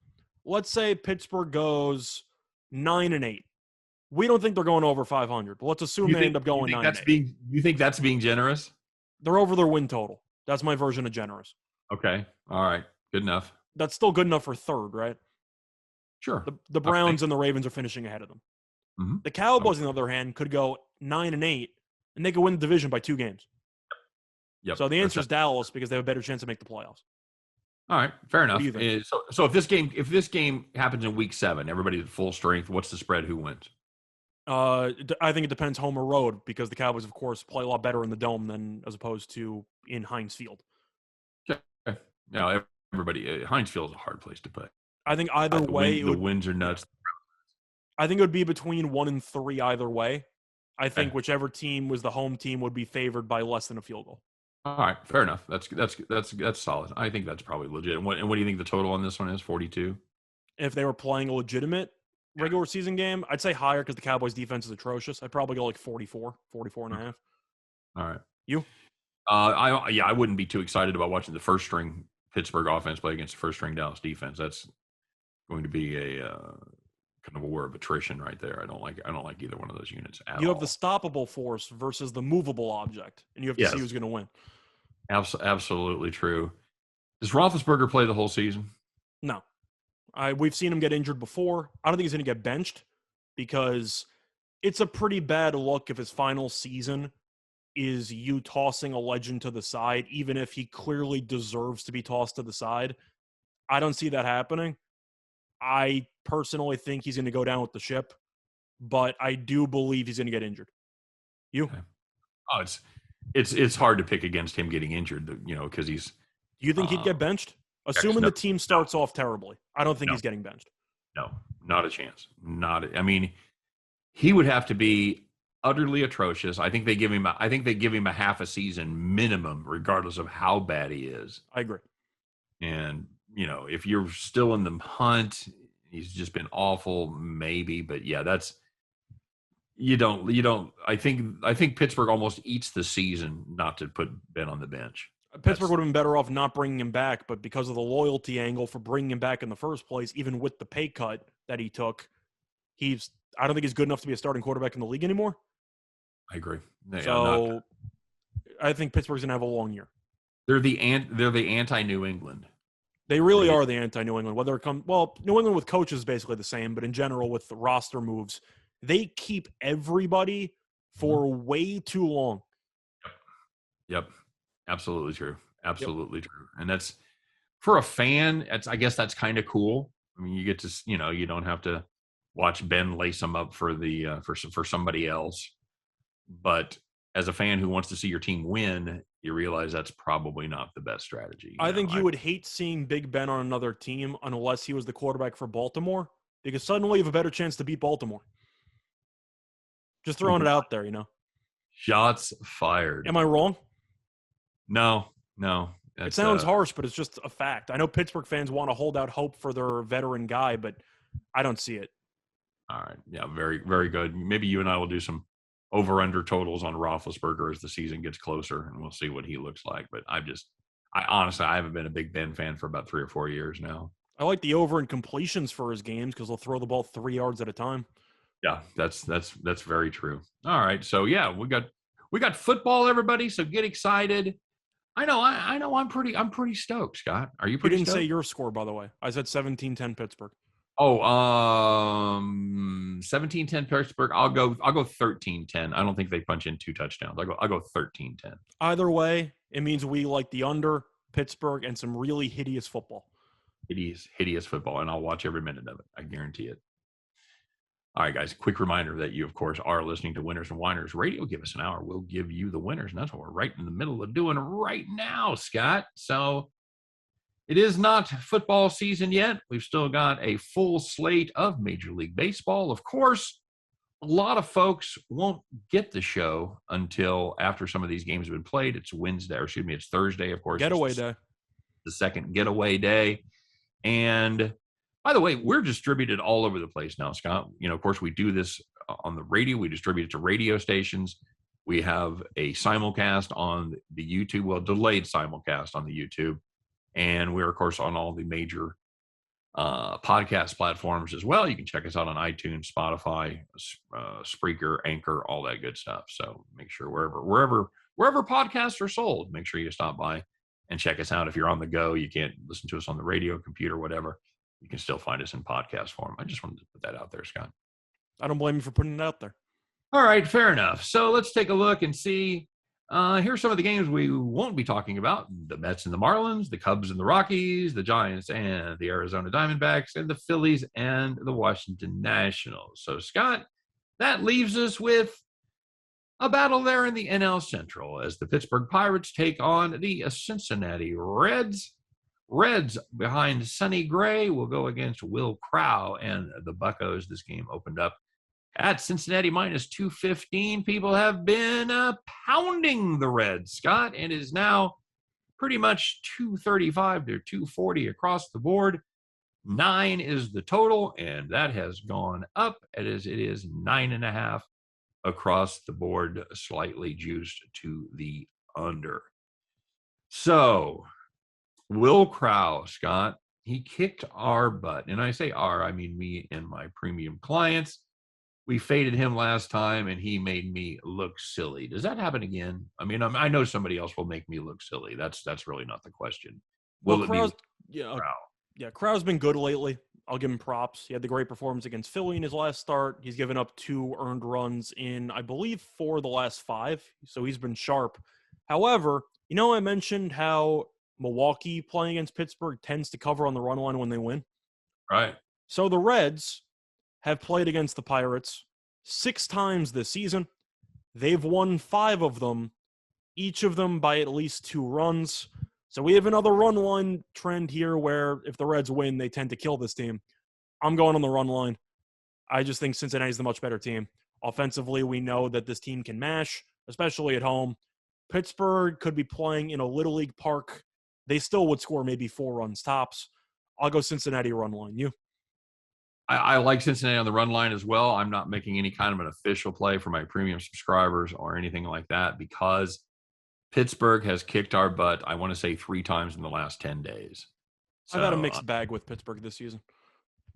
Let's say Pittsburgh goes 9-8. We don't think they're going over 500, but let's assume they end up going 9-8. You think that's being generous? They're over their win total. That's my version of generous. Okay. All right. Good enough. That's still good enough for third, right? Sure. The Browns and the Ravens are finishing ahead of them. Mm-hmm. The Cowboys, on the other hand, could go 9-8, and they could win the division by 2 games. Yep. So the answer is Dallas, because they have a better chance to make the playoffs. All right, fair enough. What do you think? So if this game happens in week 7, everybody's at full strength, what's the spread? Who wins? I think it depends home or road, because the Cowboys, of course, play a lot better in the Dome than as opposed to in Heinz Field. Okay. Now Heinz Field is a hard place to play. I think either way, the wins are nuts. I think it would be between 1 and 3 either way. I think whichever team was the home team would be favored by less than a field goal. All right, fair enough. That's solid. I think that's probably legit. And what do you think the total on this one is? 42? If they were playing a legitimate regular season game, I'd say higher because the Cowboys defense is atrocious. I'd probably go like 44, 44 and a half. All right. You? I wouldn't be too excited about watching the first string Pittsburgh offense play against the first string Dallas defense. That's going to be a kind of a war of attrition right there. I don't like either one of those units at all. You have the stoppable force versus the movable object, and you have to see who's going to win. Absolutely true. Does Roethlisberger play the whole season? No. We've seen him get injured before. I don't think he's going to get benched because it's a pretty bad look if his final season is you tossing a legend to the side, even if he clearly deserves to be tossed to the side. I don't see that happening. I personally think he's going to go down with the ship, but I do believe he's going to get injured. You? Okay. Oh, it's hard to pick against him getting injured, because he's. Do you think he'd get benched? Assuming the team starts off terribly, I don't think he's getting benched. No, not a chance. He would have to be utterly atrocious. I think they give him a half a season minimum, regardless of how bad he is. I agree. And if you're still in the hunt, he's just been awful, maybe. But yeah, that's you don't. I think Pittsburgh almost eats the season not to put Ben on the bench. Pittsburgh would have been better off not bringing him back, but because of the loyalty angle for bringing him back in the first place, even with the pay cut that he took, I don't think he's good enough to be a starting quarterback in the league anymore. I agree. I think Pittsburgh's gonna have a long year. They're the anti-New England. They really are the anti-New England. New England with coaches is basically the same, but in general with the roster moves, they keep everybody for way too long. Yep. Absolutely true. Absolutely true. And that's for a fan. I guess that's kind of cool. I mean, you get to, you don't have to watch Ben lace them up for for somebody else. But as a fan who wants to see your team win, you realize that's probably not the best strategy. I think you would hate seeing Big Ben on another team unless he was the quarterback for Baltimore, because suddenly you have a better chance to beat Baltimore. Just throwing it out there, Shots fired. Am I wrong? No. It sounds harsh, but it's just a fact. I know Pittsburgh fans want to hold out hope for their veteran guy, but I don't see it. All right. Yeah, very, very good. Maybe you and I will do some over-under totals on Roethlisberger as the season gets closer, and we'll see what he looks like. But I honestly haven't been a big Ben fan for about 3 or 4 years now. I like the over in completions for his games because he'll throw the ball 3 yards at a time. Yeah, that's very true. All right. So, yeah, we got football, everybody, so get excited. I know I'm pretty stoked, Scott. Are you pretty stoked? You didn't say your score, by the way. I said 17-10 Pittsburgh. Oh, 17-10 Pittsburgh. I'll go 13-10. I don't think they punch in 2 touchdowns. I'll go 13-10. Either way, it means we like the under, Pittsburgh, and some really hideous football. Hideous football, and I'll watch every minute of it. I guarantee it. All right, guys, quick reminder that you, of course, are listening to Winners and Winers Radio. Give us an hour. We'll give you the winners, and that's what we're right in the middle of doing right now, Scott. So it is not football season yet. We've still got a full slate of Major League Baseball. Of course, a lot of folks won't get the show until after some of these games have been played. It's Thursday, of course. Getaway day. The second getaway day. And by the way, we're distributed all over the place now, Scott. Of course, we do this on the radio. We distribute it to radio stations. We have a simulcast on the YouTube, delayed simulcast on the YouTube. And we're, of course, on all the major podcast platforms as well. You can check us out on iTunes, Spotify, Spreaker, Anchor, all that good stuff. So make sure wherever podcasts are sold, make sure you stop by and check us out. If you're on the go, you can't listen to us on the radio, computer, whatever. You can still find us in podcast form. I just wanted to put that out there, Scott. I don't blame you for putting it out there. All right, fair enough. So let's take a look and see. Here's some of the games we won't be talking about. The Mets and the Marlins, the Cubs and the Rockies, the Giants and the Arizona Diamondbacks, and the Phillies and the Washington Nationals. So, Scott, that leaves us with a battle there in the NL Central as the Pittsburgh Pirates take on the Cincinnati Reds. Reds behind Sonny Gray will go against Will Crow and the Buccos. This game opened up At Cincinnati minus 215, people have been pounding the Reds, Scott, and is now pretty much 235 to 240 across the board. 9 is the total, and that has gone up. It is 9.5 across the board, slightly juiced to the under. So, Will Crow, Scott, he kicked our butt. And I say our, I mean me and my premium clients. We faded him last time, and he made me look silly. Does that happen again? I mean, I know somebody else will make me look silly. That's really not the question. Will it be Crow? Yeah, Crow's been good lately. I'll give him props. He had the great performance against Philly in his last start. He's given up 2 earned runs in, I believe, 4 of the last 5. So he's been sharp. However, I mentioned how Milwaukee playing against Pittsburgh tends to cover on the run line when they win. Right. So the Reds have played against the Pirates 6 times this season. They've won 5 of them, each of them by at least 2 runs. So we have another run line trend here where if the Reds win, they tend to kill this team. I'm going on the run line. I just think Cincinnati's the much better team. Offensively, we know that this team can mash, especially at home. Pittsburgh could be playing in a Little League park. They still would score maybe 4 runs tops. I'll go Cincinnati run line. You? I like Cincinnati on the run line as well. I'm not making any kind of an official play for my premium subscribers or anything like that because Pittsburgh has kicked our butt, I want to say 3 times in the last 10 days. I've had a mixed bag with Pittsburgh this season.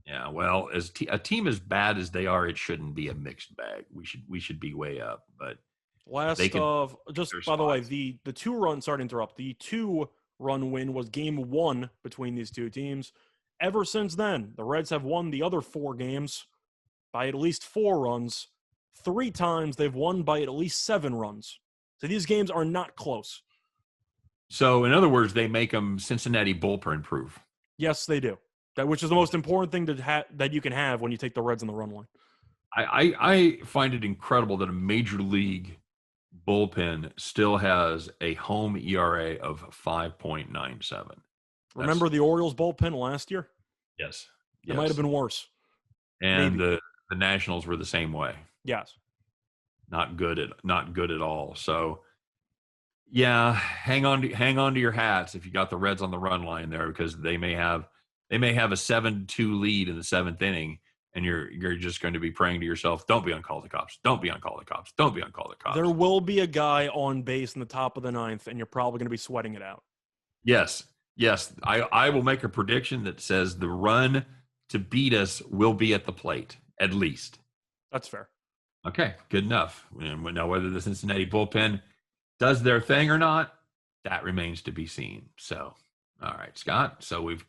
Yeah, well, as a team as bad as they are, it shouldn't be a mixed bag. We should be way up. But by the way, the 2-run, sorry to interrupt, the 2-run win was game 1 between these two teams. Ever since then, the Reds have won the other 4 games by at least 4 runs. 3 times they've won by at least 7 runs. So these games are not close. So, in other words, they make them Cincinnati bullpen proof. Yes, they do. Which is the most important thing that you can have when you take the Reds on the run line. I find it incredible that a major league bullpen still has a home ERA of 5.97. Remember the Orioles bullpen last year? Yes. It might have been worse. And the Nationals were the same way. Yes. Not good at all. So, yeah, hang on to your hats if you got the Reds on the run line there because they may have a 7-2 lead in the 7th inning, and you're just going to be praying to yourself, don't be on Call the Cops, don't be on Call the Cops, don't be on Call the Cops. There will be a guy on base in the top of the 9th, and you're probably going to be sweating it out. Yes. I will make a prediction that says the run to beat us will be at the plate, at least. That's fair. Okay, good enough. And now whether the Cincinnati bullpen does their thing or not, that remains to be seen. So, all right, Scott. So we've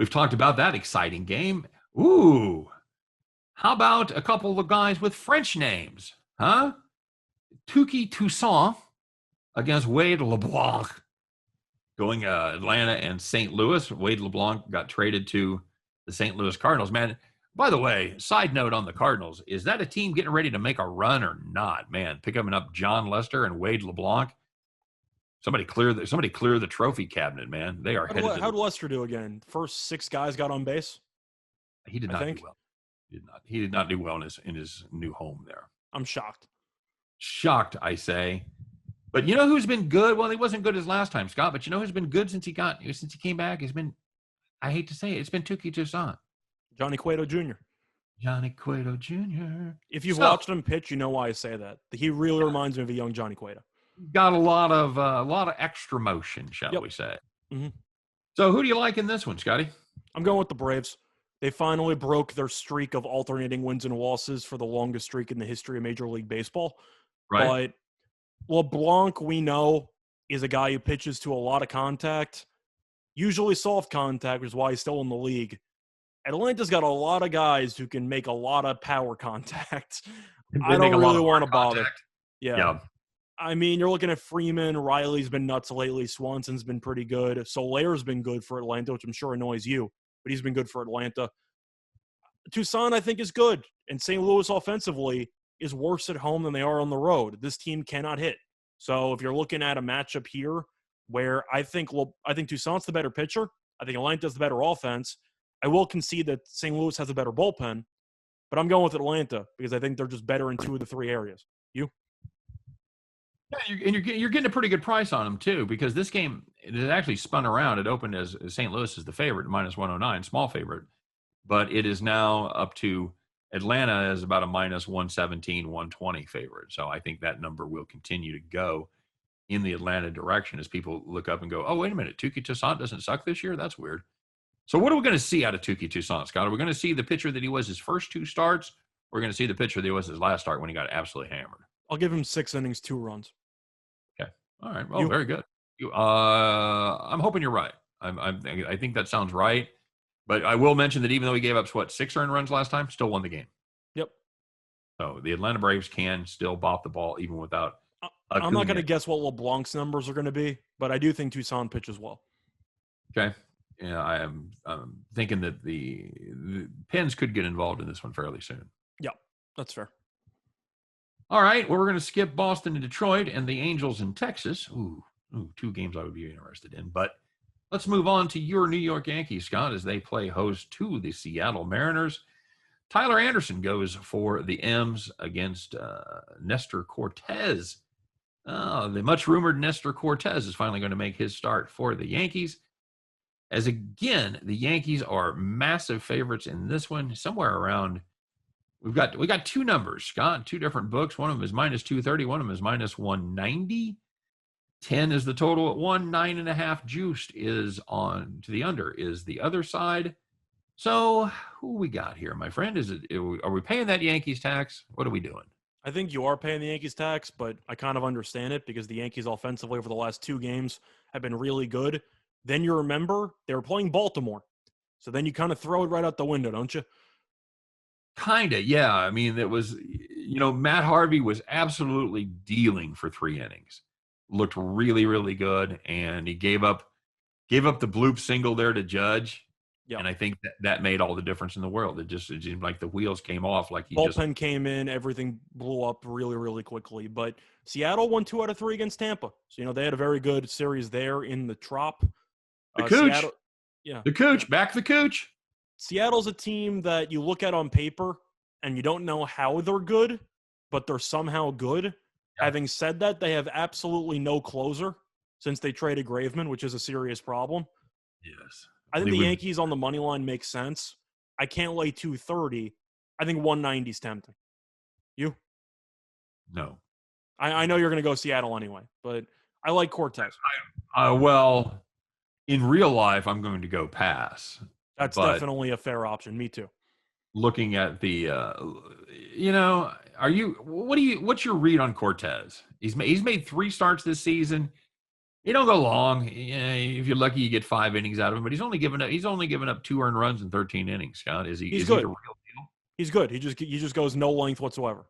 talked about that exciting game. Ooh, how about a couple of guys with French names, huh? Touki Toussaint against Wade LeBlanc. Going Atlanta and St. Louis. Wade LeBlanc got traded to the St. Louis Cardinals. Man, by the way, side note on the Cardinals, is that a team getting ready to make a run or not? Man, picking up John Lester and Wade LeBlanc. Somebody clear the trophy cabinet, man. They are headed. How'd Lester do again? First 6 guys got on base. He did not do well. He did not do well in his new home there. I'm shocked. Shocked, I say. But you know who's been good? Well, he wasn't good as last time, Scott. But you know who's been good since he came back? I hate to say it, it's been Touki Toussaint. Johnny Cueto Jr. Johnny Cueto Jr. If you've watched him pitch, you know why I say that. He really reminds me of a young Johnny Cueto. Got a lot of extra motion, shall we say? Mm-hmm. So, who do you like in this one, Scotty? I'm going with the Braves. They finally broke their streak of alternating wins and losses for the longest streak in the history of Major League Baseball. Right. But LeBlanc, we know, is a guy who pitches to a lot of contact, usually soft contact, which is why he's still in the league. Atlanta's got a lot of guys who can make a lot of power contact. I don't really want to bother. Yeah. I mean, you're looking at Freeman. Riley's been nuts lately. Swanson's been pretty good. Solaire's been good for Atlanta, which I'm sure annoys you, but he's been good for Atlanta. Toussaint, I think, is good. And St. Louis offensively is worse at home than they are on the road. This team cannot hit. So if you're looking at a matchup here where I think Toussaint's the better pitcher, I think Atlanta's the better offense, I will concede that St. Louis has a better bullpen, But I'm going with Atlanta because I think they're just better in 2 of the 3 areas. You? Yeah, you're getting a pretty good price on them too, because this game it actually spun around. It opened as St. Louis is the favorite, minus 109, small favorite, but it is now up to Atlanta as about a minus 117, 120 favorite. So I think that number will continue to go in the Atlanta direction as people look up and go, oh, wait a minute, Tuki Toussaint doesn't suck this year? That's weird. So what are we going to see out of Tuki Toussaint, Scott? Are we going to see the pitcher that he was his first 2 starts? Or are we going to see the pitcher that he was his last start when he got absolutely hammered? I'll give him 6 innings, 2 runs. Okay. All right. Well, very good. I'm hoping you're right. I think that sounds right. But I will mention that even though he gave up, 6 earned runs last time, still won the game. Yep. So the Atlanta Braves can still bop the ball even without I'm not going to guess what LeBlanc's numbers are going to be, but I do think Toussaint pitches well. Okay. Yeah, I'm thinking that the Pens could get involved in this one fairly soon. Yeah, that's fair. All right. Well, we're going to skip Boston and Detroit and the Angels in Texas. Ooh, 2 games I would be interested in. But let's move on to your New York Yankees, Scott, as they play host to the Seattle Mariners. Tyler Anderson goes for the M's against Nestor Cortez. The much-rumored Nestor Cortez is finally going to make his start for the Yankees. As again, the Yankees are massive favorites in this one, somewhere around. We got 2 numbers, Scott, 2 different books. One of them is minus 230. One of them is minus 190. 10 is the total at 1. 9.5 juiced is on to the under is the other side. So who we got here, my friend? Are we paying that Yankees tax? What are we doing? I think you are paying the Yankees tax, but I kind of understand it because the Yankees offensively over the last 2 games have been really good. Then you remember they were playing Baltimore. So then you kind of throw it right out the window, don't you? Kind of, yeah. I mean, it was, Matt Harvey was absolutely dealing for 3 innings. Looked really, really good, and he gave up the bloop single there to Judge. Yep. And I think that made all the difference in the world. It seemed like the wheels came off. Like bullpen came in, everything blew up really, really quickly. But Seattle won 2 out of 3 against Tampa. So, they had a very good series there in the Trop. The Cooch. Seattle, yeah. The Cooch. Back the Cooch. Seattle's a team that you look at on paper and you don't know how they're good, but they're somehow good. Yeah. Having said that, they have absolutely no closer since they traded Graveman, which is a serious problem. Yes. I think the Yankees on the money line make sense. I can't lay 230. I think 190 is tempting. You? No. I know you're going to go Seattle anyway, but I like Cortez. Well, in real life, I'm going to go pass. That's definitely a fair option. Me too. Looking at the, what's your read on Cortez? He's made 3 starts this season. He don't go long. If you're lucky, you get 5 innings out of him. But he's only given up 2 earned runs in 13 innings. Scott, is he good? He the real deal? He's good. He just goes no length whatsoever.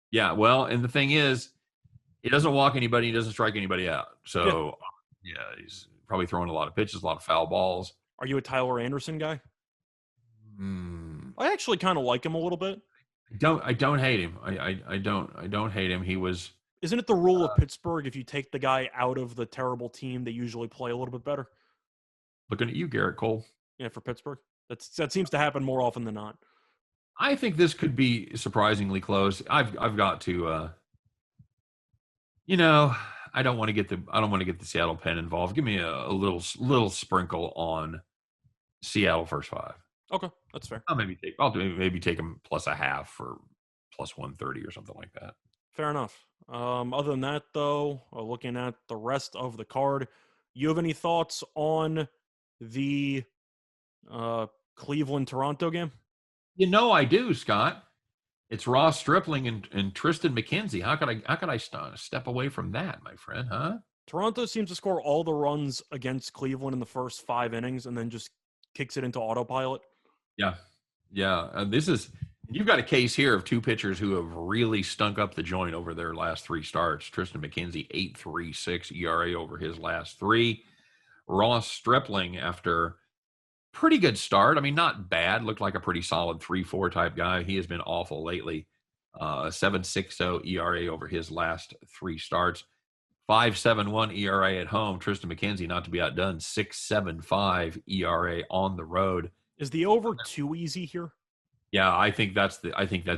Yeah. Well, and the thing is, he doesn't walk anybody. He doesn't strike anybody out. So yeah, he's probably throwing a lot of pitches, a lot of foul balls. Are you a Tyler Anderson guy? I actually kind of like him a little bit. I don't hate him. I don't hate him. He was. Isn't it the rule of Pittsburgh? If you take the guy out of the terrible team, they usually play a little bit better. Looking at you, Garrett Cole. Yeah, for Pittsburgh, that seems to happen more often than not. I think this could be surprisingly close. I've got to. I don't want to get the Seattle Pen involved. Give me a little sprinkle on Seattle first 5. Okay, that's fair. I'll maybe take them plus a half for plus 130 or something like that. Fair enough. Other than that, though, looking at the rest of the card, you have any thoughts on the Cleveland-Toronto game? I do, Scott. It's Ross Stripling and Tristan McKenzie. How could I step away from that, my friend? Huh? Toronto seems to score all the runs against Cleveland in the first 5 innings, and then just kicks it into autopilot. Yeah. You've got a case here of 2 pitchers who have really stunk up the joint over their last 3 starts. Tristan McKenzie, 8.36 ERA over his last 3. Ross Stripling, after pretty good start. I mean, not bad. Looked like a pretty solid 3-4 type guy. He has been awful lately. 7.60 ERA over his last 3 starts. 5.71 ERA at home. Tristan McKenzie, not to be outdone, 6.75 ERA on the road. Is the over too easy here? Yeah, I think that's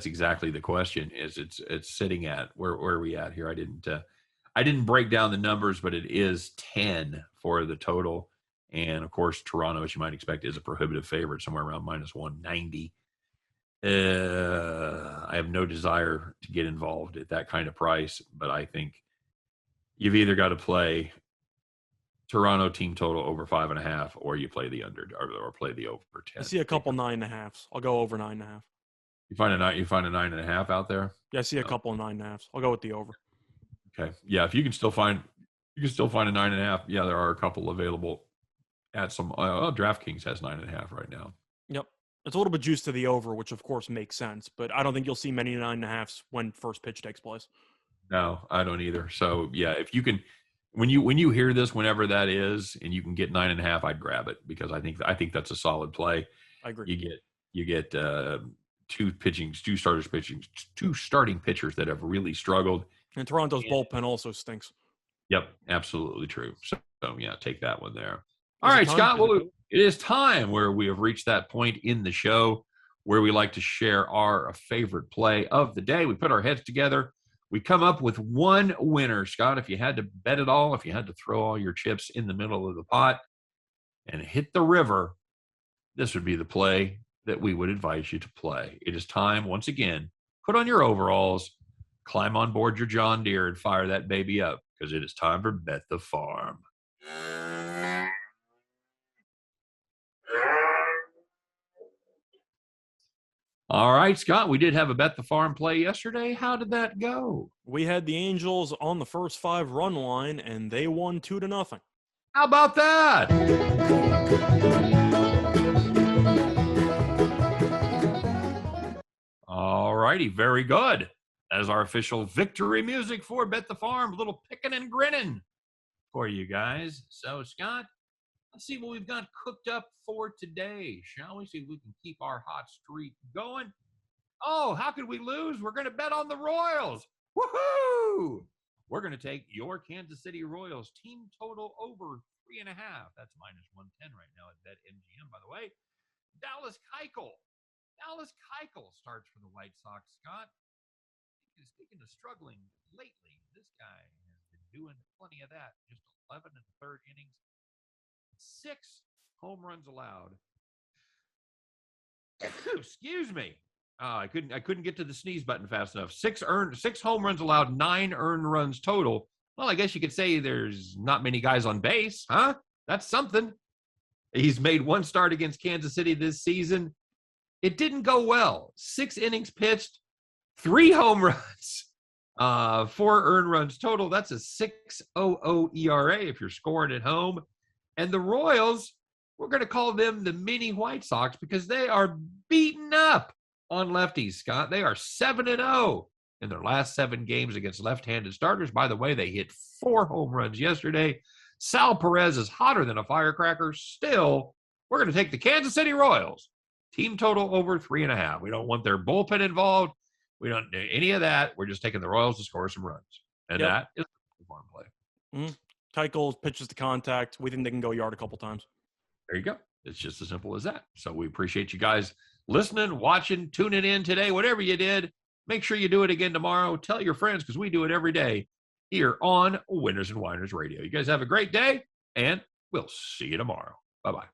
exactly the question. Is it's sitting at where are we at here? I didn't break down the numbers, but it is 10 for the total. And of course, Toronto, as you might expect, is a prohibitive favorite, somewhere around minus 190. I have no desire to get involved at that kind of price, but I think you've either got to play Toronto team total over 5.5, or you play the under, or play the over 10. I see a couple 9.5s. I'll go over 9.5. You find a 9.5 out there. Yeah, I see a couple 9.5s. I'll go with the over. Okay, yeah, if you can still find a 9.5. Yeah, there are a couple available at some. DraftKings has 9.5 right now. Yep, it's a little bit juiced to the over, which of course makes sense. But I don't think you'll see many 9.5s when first pitch takes place. No, I don't either. So yeah, if you can, when you hear this, whenever that is, and you can get 9.5, I'd grab it, because I think that's a solid play. I agree. You get two starting pitchers that have really struggled. And Toronto's bullpen also stinks. Yep, absolutely true. So yeah, take that one there. All right, Scott. Well, it is time where we have reached that point in the show where we like to share our favorite play of the day. We put our heads together. We come up with one winner, Scott. If you had to bet it all, if you had to throw all your chips in the middle of the pot and hit the river, this would be the play that we would advise you to play. It is time, once again, put on your overalls, climb on board your John Deere, and fire that baby up, because it is time for Bet the Farm. All right, Scott, we did have a Bet the Farm play yesterday. How did that go? We had the Angels on the first 5-run line, and they won 2-0. How about that? All righty, very good. That is our official victory music for Bet the Farm. A little picking and grinning for you guys. So, Scott, let's see what we've got cooked up for today, shall we? See if we can keep our hot streak going. Oh, how could we lose? We're going to bet on the Royals. Woohoo! We're going to take your Kansas City Royals team total over 3.5. That's minus 110 right now at BetMGM, by the way. Dallas Keuchel starts for the White Sox, Scott. Speaking of struggling lately, this guy has been doing plenty of that. Just 11 in the third innings. 6 home runs allowed. Excuse me. I couldn't get to the sneeze button fast enough. 6 home runs allowed, 9 earned runs total. Well, I guess you could say there's not many guys on base, huh? That's something. He's made 1 start against Kansas City this season. It didn't go well. 6 innings pitched, 3 home runs, 4 earned runs total. That's a 6.00 ERA if you're scoring at home. And the Royals, we're going to call them the mini White Sox, because they are beaten up on lefties, Scott. They are 7-0 in their last 7 games against left-handed starters. By the way, they hit 4 home runs yesterday. Sal Perez is hotter than a firecracker. Still, we're going to take the Kansas City Royals. Team total over 3.5. We don't want their bullpen involved. We don't do any of that. We're just taking the Royals to score some runs. And that is a farm play. Keuchel pitches to contact. We think they can go yard a couple times. There you go. It's just as simple as that. So we appreciate you guys listening, watching, tuning in today. Whatever you did, make sure you do it again tomorrow. Tell your friends, because we do it every day here on Winners and Winers Radio. You guys have a great day, and we'll see you tomorrow. Bye-bye.